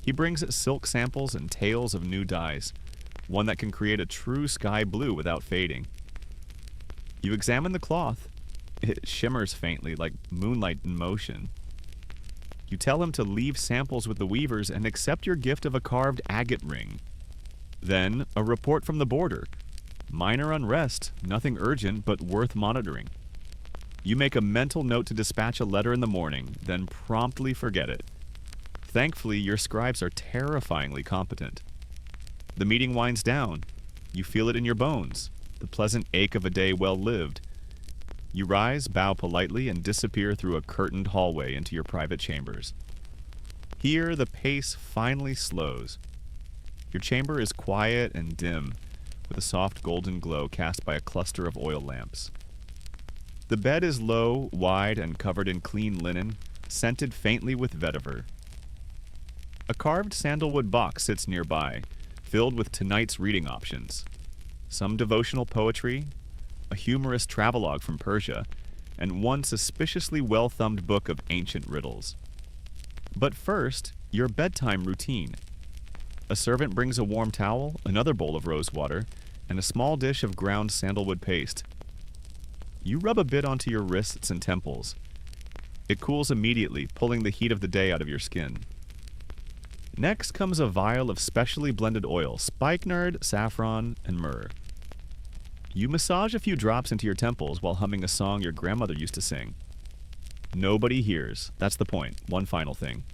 He brings silk samples and tales of new dyes, one that can create a true sky blue without fading. You examine the cloth. It shimmers faintly like moonlight in motion. You tell him to leave samples with the weavers and accept your gift of a carved agate ring. Then, a report from the border. Minor unrest, nothing urgent, but worth monitoring. You make a mental note to dispatch a letter in the morning, then promptly forget it. Thankfully, your scribes are terrifyingly competent. The meeting winds down. You feel it in your bones, the pleasant ache of a day well lived. You rise, bow politely, and disappear through a curtained hallway into your private chambers. Here, the pace finally slows. Your chamber is quiet and dim, with a soft golden glow cast by a cluster of oil lamps. The bed is low, wide, and covered in clean linen, scented faintly with vetiver. A carved sandalwood box sits nearby, filled with tonight's reading options. Some devotional poetry, a humorous travelogue from Persia, and one suspiciously well-thumbed book of ancient riddles. But first, your bedtime routine. A servant brings a warm towel, another bowl of rose water, and a small dish of ground sandalwood paste. You rub a bit onto your wrists and temples. It cools immediately, pulling the heat of the day out of your skin. Next comes a vial of specially blended oil, spikenard, saffron, and myrrh. You massage a few drops into your temples while humming a song your grandmother used to sing. Nobody hears. That's the point. One final thing.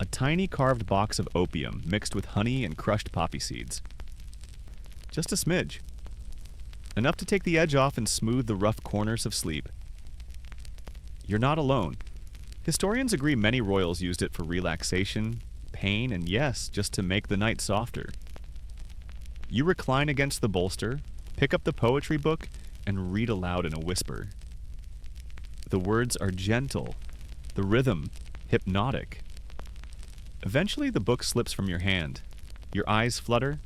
A tiny carved box of opium mixed with honey and crushed poppy seeds. Just a smidge. Enough to take the edge off and smooth the rough corners of sleep. You're not alone. Historians agree many royals used it for relaxation, pain, and yes, just to make the night softer. You recline against the bolster, pick up the poetry book, and read aloud in a whisper. The words are gentle, the rhythm hypnotic. Eventually, the book slips from your hand. Your eyes flutter.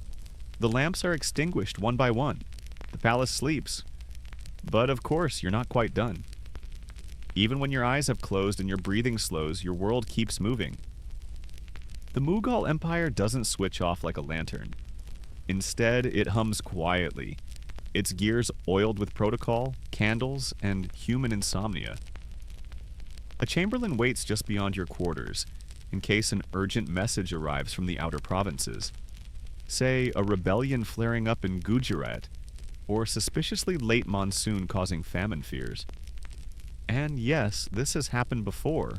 The lamps are extinguished one by one. The palace sleeps. But of course, you're not quite done. Even when your eyes have closed and your breathing slows, your world keeps moving. The Mughal Empire doesn't switch off like a lantern. Instead, it hums quietly, its gears oiled with protocol, candles, and human insomnia. A chamberlain waits just beyond your quarters, in case an urgent message arrives from the outer provinces. Say, a rebellion flaring up in Gujarat, or suspiciously late monsoon causing famine fears. And yes, this has happened before.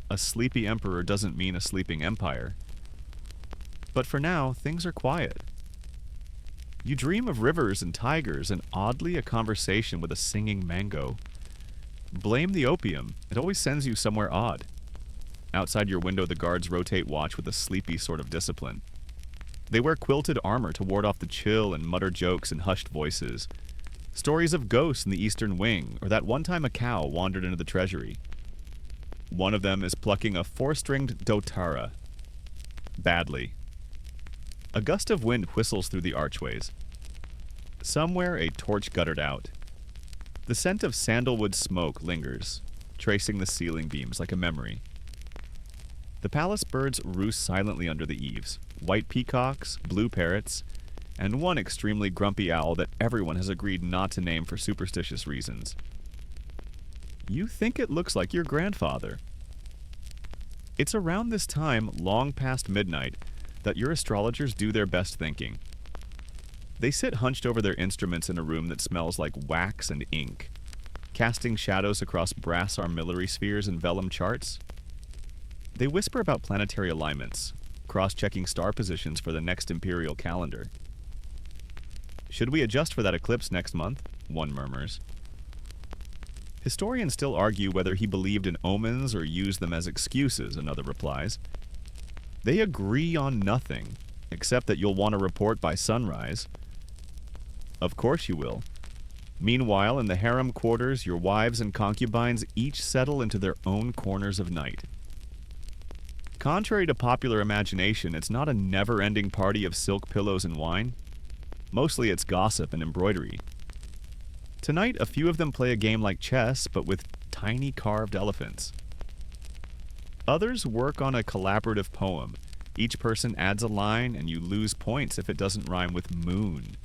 A sleepy emperor doesn't mean a sleeping empire. But for now, things are quiet. You dream of rivers and tigers and oddly a conversation with a singing mango. Blame the opium, it always sends you somewhere odd. Outside your window, the guards rotate watch with a sleepy sort of discipline. They wear quilted armor to ward off the chill and mutter jokes in hushed voices. Stories of ghosts in the eastern wing, or that one time a cow wandered into the treasury. One of them is plucking a four-stringed dotara. Badly. A gust of wind whistles through the archways. Somewhere a torch guttered out. The scent of sandalwood smoke lingers, tracing the ceiling beams like a memory. The palace birds roost silently under the eaves. White peacocks, blue parrots, and one extremely grumpy owl that everyone has agreed not to name for superstitious reasons. You think it looks like your grandfather. It's around this time, long past midnight, that your astrologers do their best thinking. They sit hunched over their instruments in a room that smells like wax and ink. casting shadows across brass armillary spheres and vellum charts. They whisper about planetary alignments, cross-checking star positions for the next Imperial calendar. Should we adjust for that eclipse next month? One murmurs. Historians still argue whether he believed in omens or used them as excuses, another replies. They agree on nothing, except that you'll want to report by sunrise. Of course you will. Meanwhile, in the harem quarters, your wives and concubines each settle into their own corners of night. Contrary to popular imagination, it's not a never-ending party of silk pillows and wine. Mostly it's gossip and embroidery. Tonight, a few of them play a game like chess, but with tiny carved elephants. Others work on a collaborative poem. Each person adds a line, and you lose points if it doesn't rhyme with moon.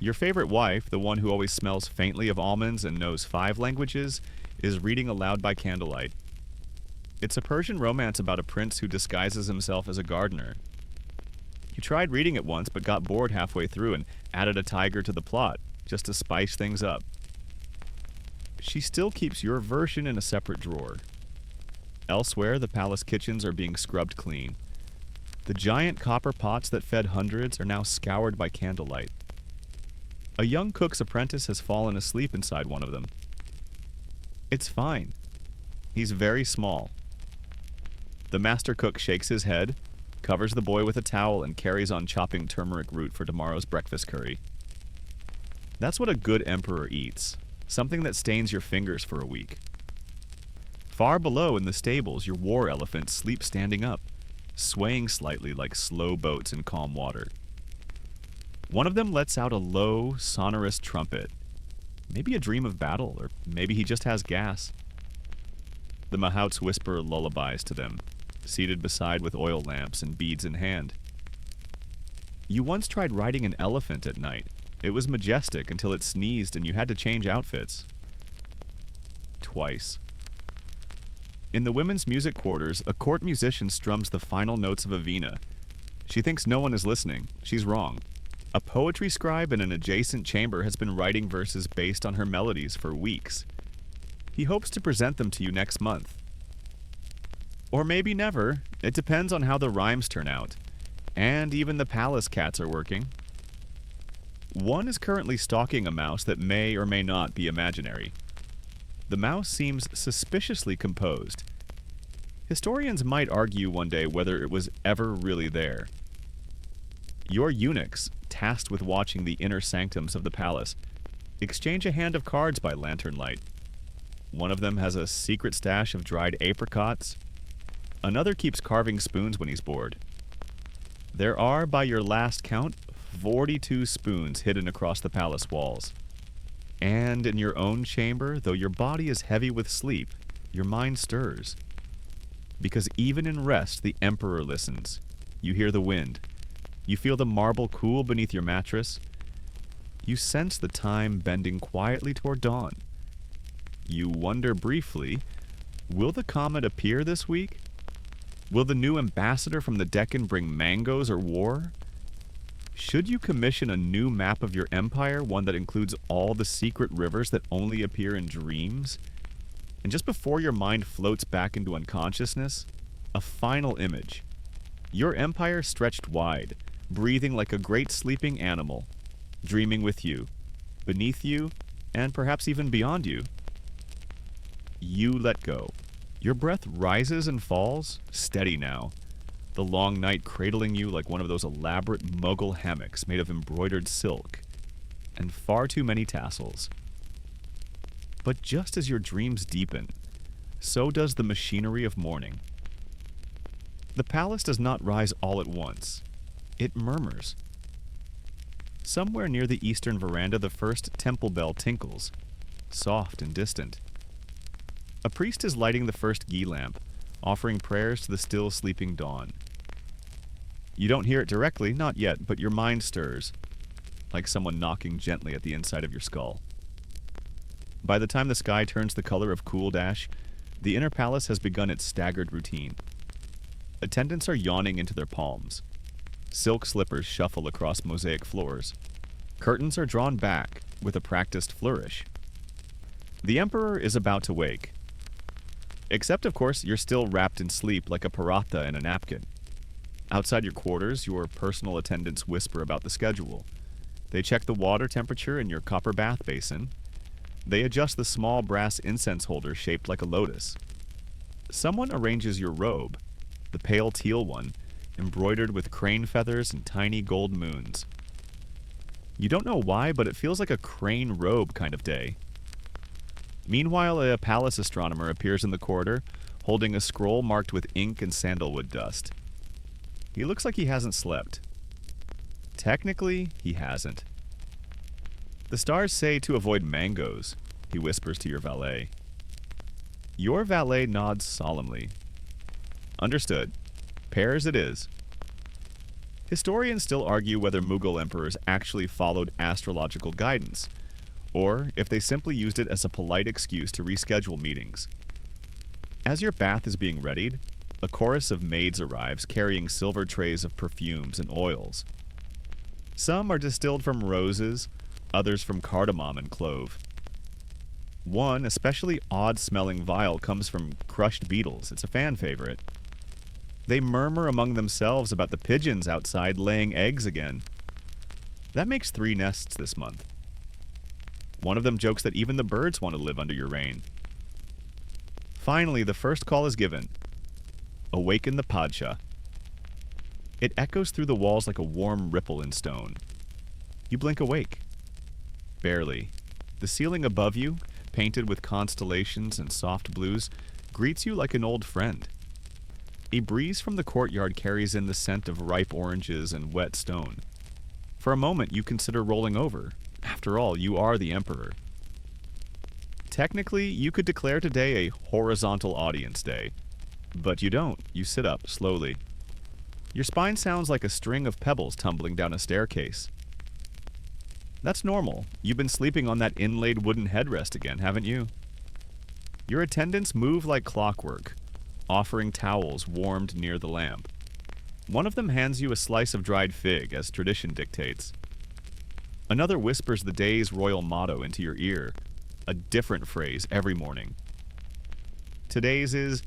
Your favorite wife, the one who always smells faintly of almonds and knows 5 languages, is reading aloud by candlelight. It's a Persian romance about a prince who disguises himself as a gardener. You tried reading it once, but got bored halfway through and added a tiger to the plot, just to spice things up. She still keeps your version in a separate drawer. Elsewhere, the palace kitchens are being scrubbed clean. The giant copper pots that fed hundreds are now scoured by candlelight. A young cook's apprentice has fallen asleep inside one of them. It's fine. He's very small. The master cook shakes his head, covers the boy with a towel, and carries on chopping turmeric root for tomorrow's breakfast curry. That's what a good emperor eats, something that stains your fingers for a week. Far below in the stables, your war elephants sleep standing up, swaying slightly like slow boats in calm water. One of them lets out a low, sonorous trumpet. Maybe a dream of battle, or maybe he just has gas. The mahouts whisper lullabies to them, seated beside with oil lamps and beads in hand. You once tried riding an elephant at night. It was majestic until it sneezed and you had to change outfits. Twice. In the women's music quarters, a court musician strums the final notes of a vina. She thinks no one is listening. She's wrong. A poetry scribe in an adjacent chamber has been writing verses based on her melodies for weeks. He hopes to present them to you next month. Or maybe never. It depends on how the rhymes turn out. And even the palace cats are working. One is currently stalking a mouse that may or may not be imaginary. The mouse seems suspiciously composed. Historians might argue one day whether it was ever really there. Your eunuchs, tasked with watching the inner sanctums of the palace, exchange a hand of cards by lantern light. One of them has a secret stash of dried apricots. Another keeps carving spoons when he's bored. There are, by your last count, 42 spoons hidden across the palace walls. And in your own chamber, though your body is heavy with sleep, your mind stirs. Because even in rest, the emperor listens. You hear the wind. You feel the marble cool beneath your mattress. You sense the time bending quietly toward dawn. You wonder briefly, will the comet appear this week? Will the new ambassador from the Deccan bring mangoes or war? Should you commission a new map of your empire, one that includes all the secret rivers that only appear in dreams? And just before your mind floats back into unconsciousness, a final image. Your empire stretched wide, breathing like a great sleeping animal, dreaming with you, beneath you, and perhaps even beyond you. You let go. Your breath rises and falls, steady now. The long night cradling you like one of those elaborate Mughal hammocks made of embroidered silk, and far too many tassels. But just as your dreams deepen, so does the machinery of morning. The palace does not rise all at once. It murmurs. Somewhere near the eastern veranda, the first temple bell tinkles, soft and distant. A priest is lighting the first ghee lamp, offering prayers to the still sleeping dawn. You don't hear it directly, not yet, but your mind stirs, like someone knocking gently at the inside of your skull. By the time the sky turns the color of cool dash, the inner palace has begun its staggered routine. Attendants are yawning into their palms. Silk slippers shuffle across mosaic floors. Curtains are drawn back with a practiced flourish. The Emperor is about to wake. Except, of course, you're still wrapped in sleep like a paratha in a napkin. Outside your quarters, your personal attendants whisper about the schedule. They check the water temperature in your copper bath basin. They adjust the small brass incense holder shaped like a lotus. Someone arranges your robe, the pale teal one, embroidered with crane feathers and tiny gold moons. You don't know why, but it feels like a crane robe kind of day. Meanwhile, a palace astronomer appears in the corridor, holding a scroll marked with ink and sandalwood dust. He looks like he hasn't slept. Technically, he hasn't. The stars say to avoid mangoes, he whispers to your valet. Your valet nods solemnly. Understood. Pears it is. Historians still argue whether Mughal emperors actually followed astrological guidance, or if they simply used it as a polite excuse to reschedule meetings. As your bath is being readied, a chorus of maids arrives carrying silver trays of perfumes and oils. Some are distilled from roses, others from cardamom and clove. One especially odd-smelling vial comes from crushed beetles. It's a fan favorite. They murmur among themselves about the pigeons outside laying eggs again. That makes 3 nests this month. One of them jokes that even the birds want to live under your reign. Finally, the first call is given. Awaken the Padshah. It echoes through the walls like a warm ripple in stone. You blink awake. Barely. The ceiling above you, painted with constellations and soft blues, greets you like an old friend. A breeze from the courtyard carries in the scent of ripe oranges and wet stone. For a moment, you consider rolling over. After all, you are the emperor. Technically, you could declare today a horizontal audience day. But you don't. You sit up, slowly. Your spine sounds like a string of pebbles tumbling down a staircase. That's normal. You've been sleeping on that inlaid wooden headrest again, haven't you? Your attendants move like clockwork, offering towels warmed near the lamp. One of them hands you a slice of dried fig, as tradition dictates. Another whispers the day's royal motto into your ear, a different phrase every morning. Today's is,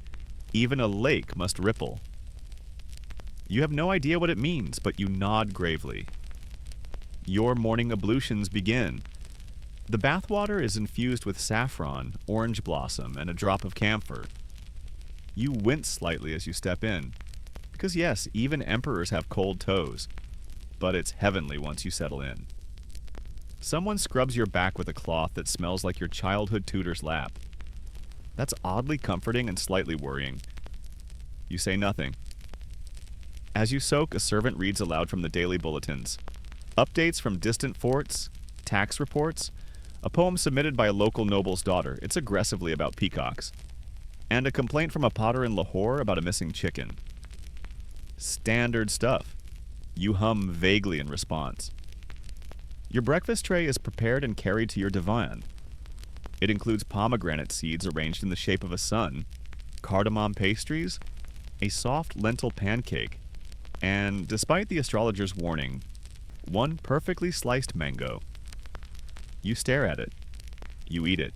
even a lake must ripple. You have no idea what it means, but you nod gravely. Your morning ablutions begin. The bathwater is infused with saffron, orange blossom, and a drop of camphor. You wince slightly as you step in. Because yes, even emperors have cold toes. But it's heavenly once you settle in. Someone scrubs your back with a cloth that smells like your childhood tutor's lap. That's oddly comforting and slightly worrying. You say nothing. As you soak, a servant reads aloud from the daily bulletins. Updates from distant forts, tax reports, a poem submitted by a local noble's daughter. It's aggressively about peacocks. And a complaint from a potter in Lahore about a missing chicken. Standard stuff. You hum vaguely in response. Your breakfast tray is prepared and carried to your divan. It includes pomegranate seeds arranged in the shape of a sun, cardamom pastries, a soft lentil pancake, and, despite the astrologer's warning, one perfectly sliced mango. You stare at it. You eat it.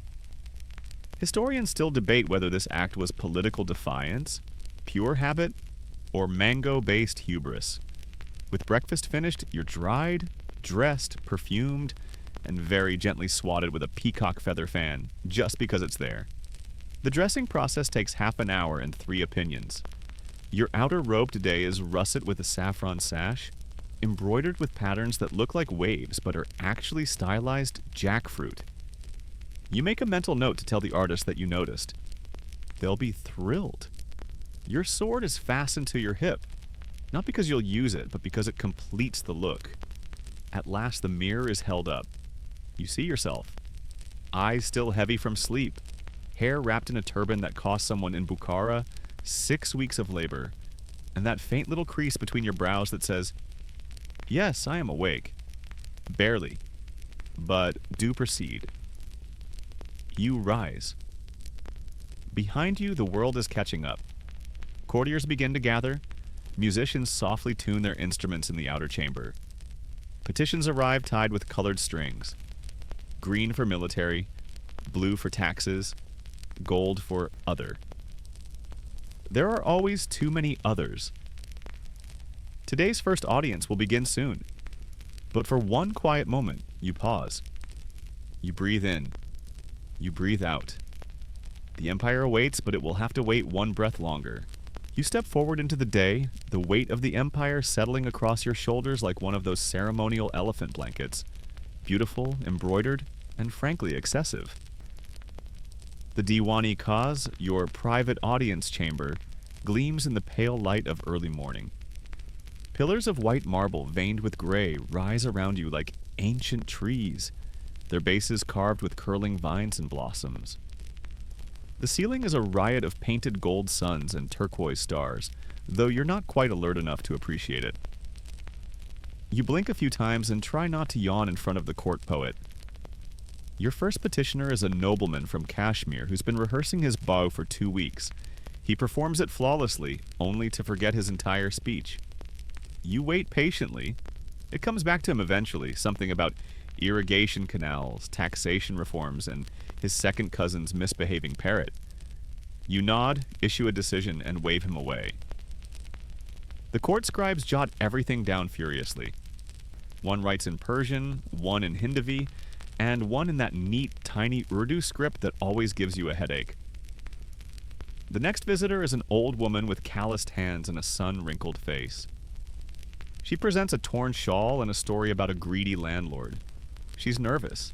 Historians still debate whether this act was political defiance, pure habit, or mango-based hubris. With breakfast finished, you're dried, dressed, perfumed, and very gently swatted with a peacock feather fan, just because it's there. The dressing process takes half an hour and 3 opinions. Your outer robe today is russet with a saffron sash, embroidered with patterns that look like waves but are actually stylized jackfruit. You make a mental note to tell the artist that you noticed. They'll be thrilled. Your sword is fastened to your hip, not because you'll use it, but because it completes the look. At last, the mirror is held up. You see yourself. Eyes still heavy from sleep. Hair wrapped in a turban that cost someone in Bukhara 6 weeks of labor. And that faint little crease between your brows that says, "Yes, I am awake." Barely. But do proceed. You rise. Behind you, the world is catching up. Courtiers begin to gather. Musicians softly tune their instruments in the outer chamber. Petitions arrive tied with colored strings. Green for military, blue for taxes, gold for other. There are always too many others. Today's first audience will begin soon. But for one quiet moment, you pause. You breathe in. You breathe out. The Empire awaits, but it will have to wait one breath longer. You step forward into the day, the weight of the Empire settling across your shoulders like one of those ceremonial elephant blankets. Beautiful, embroidered, and frankly excessive. The Diwan-e-Khaz, your private audience chamber, gleams in the pale light of early morning. Pillars of white marble veined with gray rise around you like ancient trees, their bases carved with curling vines and blossoms. The ceiling is a riot of painted gold suns and turquoise stars, though you're not quite alert enough to appreciate it. You blink a few times and try not to yawn in front of the court poet. Your first petitioner is a nobleman from Kashmir who's been rehearsing his bow for 2 weeks. He performs it flawlessly, only to forget his entire speech. You wait patiently. It comes back to him eventually, something about irrigation canals, taxation reforms, and his second cousin's misbehaving parrot. You nod, issue a decision, and wave him away. The court scribes jot everything down furiously. One writes in Persian, one in Hindavi, and one in that neat, tiny Urdu script that always gives you a headache. The next visitor is an old woman with calloused hands and a sun-wrinkled face. She presents a torn shawl and a story about a greedy landlord. She's nervous.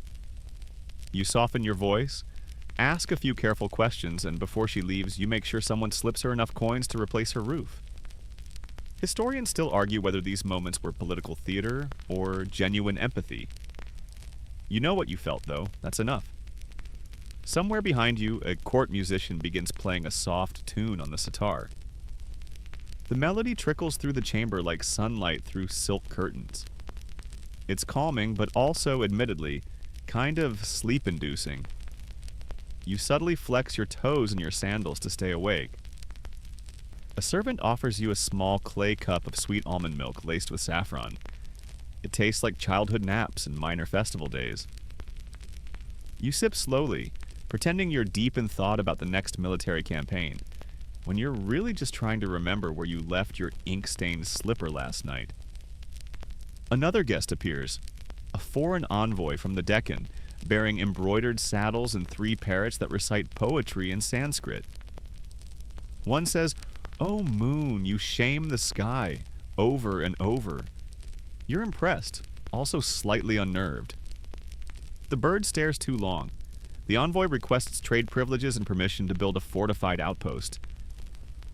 You soften your voice, ask a few careful questions, and before she leaves, you make sure someone slips her enough coins to replace her roof. Historians still argue whether these moments were political theater or genuine empathy. You know what you felt, though. That's enough. Somewhere behind you, a court musician begins playing a soft tune on the sitar. The melody trickles through the chamber like sunlight through silk curtains. It's calming, but also, admittedly, kind of sleep-inducing. You subtly flex your toes in your sandals to stay awake. A servant offers you a small clay cup of sweet almond milk laced with saffron. It tastes like childhood naps and minor festival days. You sip slowly, pretending you're deep in thought about the next military campaign, when you're really just trying to remember where you left your ink-stained slipper last night. Another guest appears, a foreign envoy from the Deccan, bearing embroidered saddles and 3 parrots that recite poetry in Sanskrit. One says, "Oh moon, you shame the sky," over and over. You're impressed, also slightly unnerved. The bird stares too long. The envoy requests trade privileges and permission to build a fortified outpost.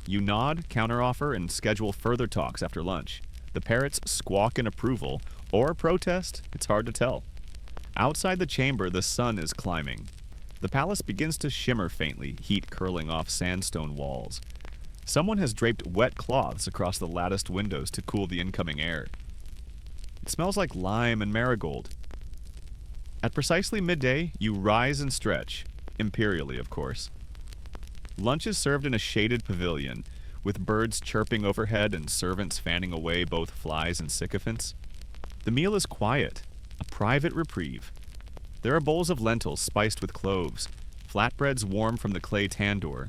You nod, counteroffer, and schedule further talks after lunch. The parrots squawk in approval, or protest, it's hard to tell. Outside the chamber, the sun is climbing. The palace begins to shimmer faintly, heat curling off sandstone walls. Someone has draped wet cloths across the latticed windows to cool the incoming air. It smells like lime and marigold. At precisely midday, you rise and stretch, imperially, of course. Lunch is served in a shaded pavilion, with birds chirping overhead and servants fanning away both flies and sycophants. The meal is quiet, a private reprieve. There are bowls of lentils spiced with cloves, flatbreads warm from the clay tandoor,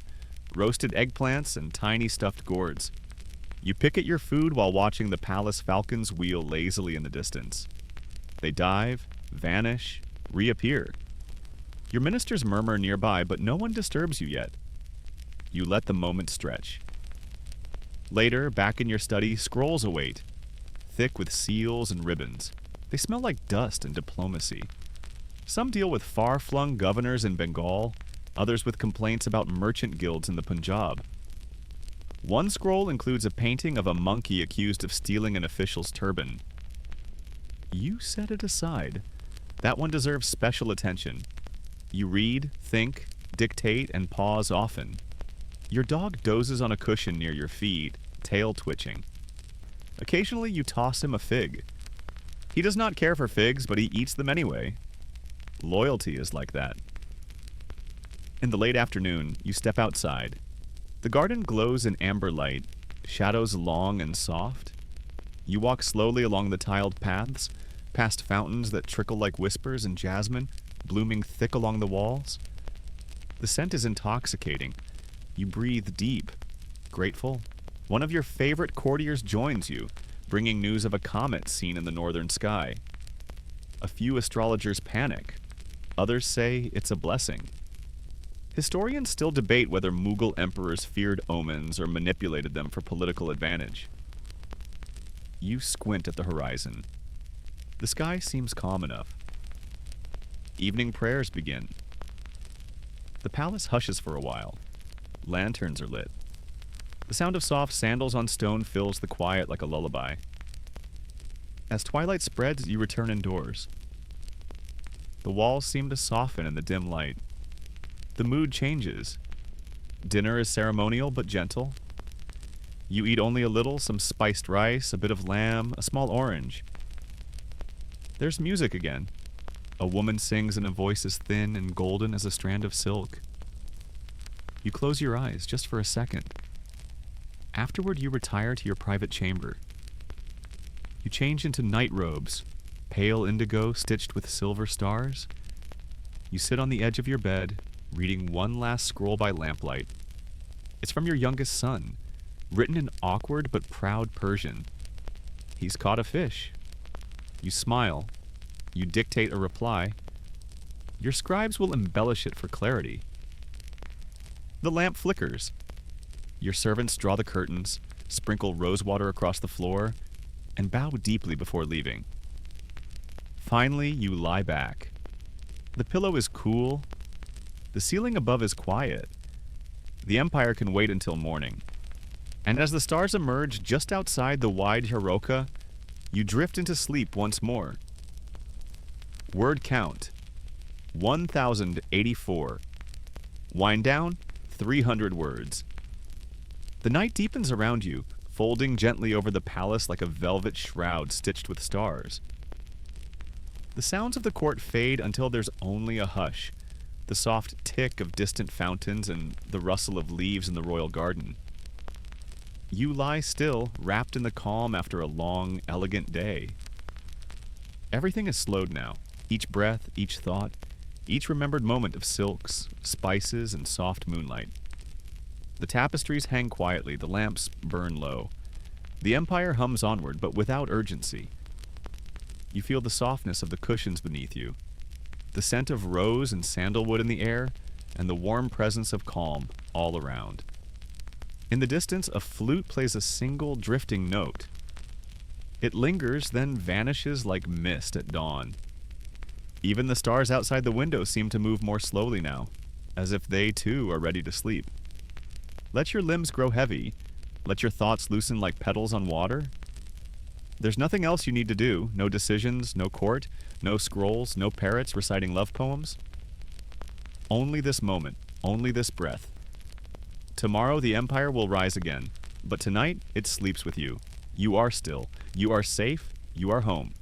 roasted eggplants, and tiny stuffed gourds. You pick at your food while watching the palace falcons wheel lazily in the distance. They dive, vanish, reappear. Your ministers murmur nearby, but no one disturbs you yet. You let the moment stretch. Later, back in your study, scrolls await, thick with seals and ribbons. They smell like dust and diplomacy. Some deal with far-flung governors in Bengal, others with complaints about merchant guilds in the Punjab. One scroll includes a painting of a monkey accused of stealing an official's turban. You set it aside. That one deserves special attention. You read, think, dictate, and pause often. Your dog dozes on a cushion near your feet, tail twitching. Occasionally you toss him a fig. He does not care for figs, but he eats them anyway. Loyalty is like that. In the late afternoon, you step outside. The garden glows in amber light, shadows long and soft. You walk slowly along the tiled paths, past fountains that trickle like whispers and jasmine, blooming thick along the walls. The scent is intoxicating. You breathe deep, grateful. One of your favorite courtiers joins you, bringing news of a comet seen in the northern sky. A few astrologers panic. Others say it's a blessing. Historians still debate whether Mughal emperors feared omens or manipulated them for political advantage. You squint at the horizon. The sky seems calm enough. Evening prayers begin. The palace hushes for a while. Lanterns are lit. The sound of soft sandals on stone fills the quiet like a lullaby. As twilight spreads, you return indoors. The walls seem to soften in the dim light. The mood changes. Dinner is ceremonial but gentle. You eat only a little, some spiced rice, a bit of lamb, a small orange. There's music again. A woman sings in a voice as thin and golden as a strand of silk. You close your eyes just for a second. Afterward, you retire to your private chamber. You change into night robes, pale indigo stitched with silver stars. You sit on the edge of your bed, reading one last scroll by lamplight. It's from your youngest son, written in awkward but proud Persian. He's caught a fish. You smile. You dictate a reply. Your scribes will embellish it for clarity. The lamp flickers. Your servants draw the curtains, sprinkle rosewater across the floor, and bow deeply before leaving. Finally, you lie back. The pillow is cool. The ceiling above is quiet. The empire can wait until morning. And as the stars emerge just outside the wide Hiroka, you drift into sleep once more. Word count: 1,084. Wind down: 300 words. The night deepens around you, folding gently over the palace like a velvet shroud stitched with stars. The sounds of the court fade until there's only a hush, the soft tick of distant fountains and the rustle of leaves in the royal garden. You lie still, wrapped in the calm after a long, elegant day. Everything is slowed now. Each breath, each thought, each remembered moment of silks, spices, and soft moonlight. The tapestries hang quietly, the lamps burn low. The empire hums onward, but without urgency. You feel the softness of the cushions beneath you, the scent of rose and sandalwood in the air, and the warm presence of calm all around. In the distance, a flute plays a single drifting note. It lingers, then vanishes like mist at dawn. Even the stars outside the window seem to move more slowly now, as if they too are ready to sleep. Let your limbs grow heavy. Let your thoughts loosen like petals on water. There's nothing else you need to do. No decisions, no court, no scrolls, no parrots reciting love poems. Only this moment, only this breath. Tomorrow the empire will rise again, but tonight it sleeps with you. You are still. You are safe. You are home.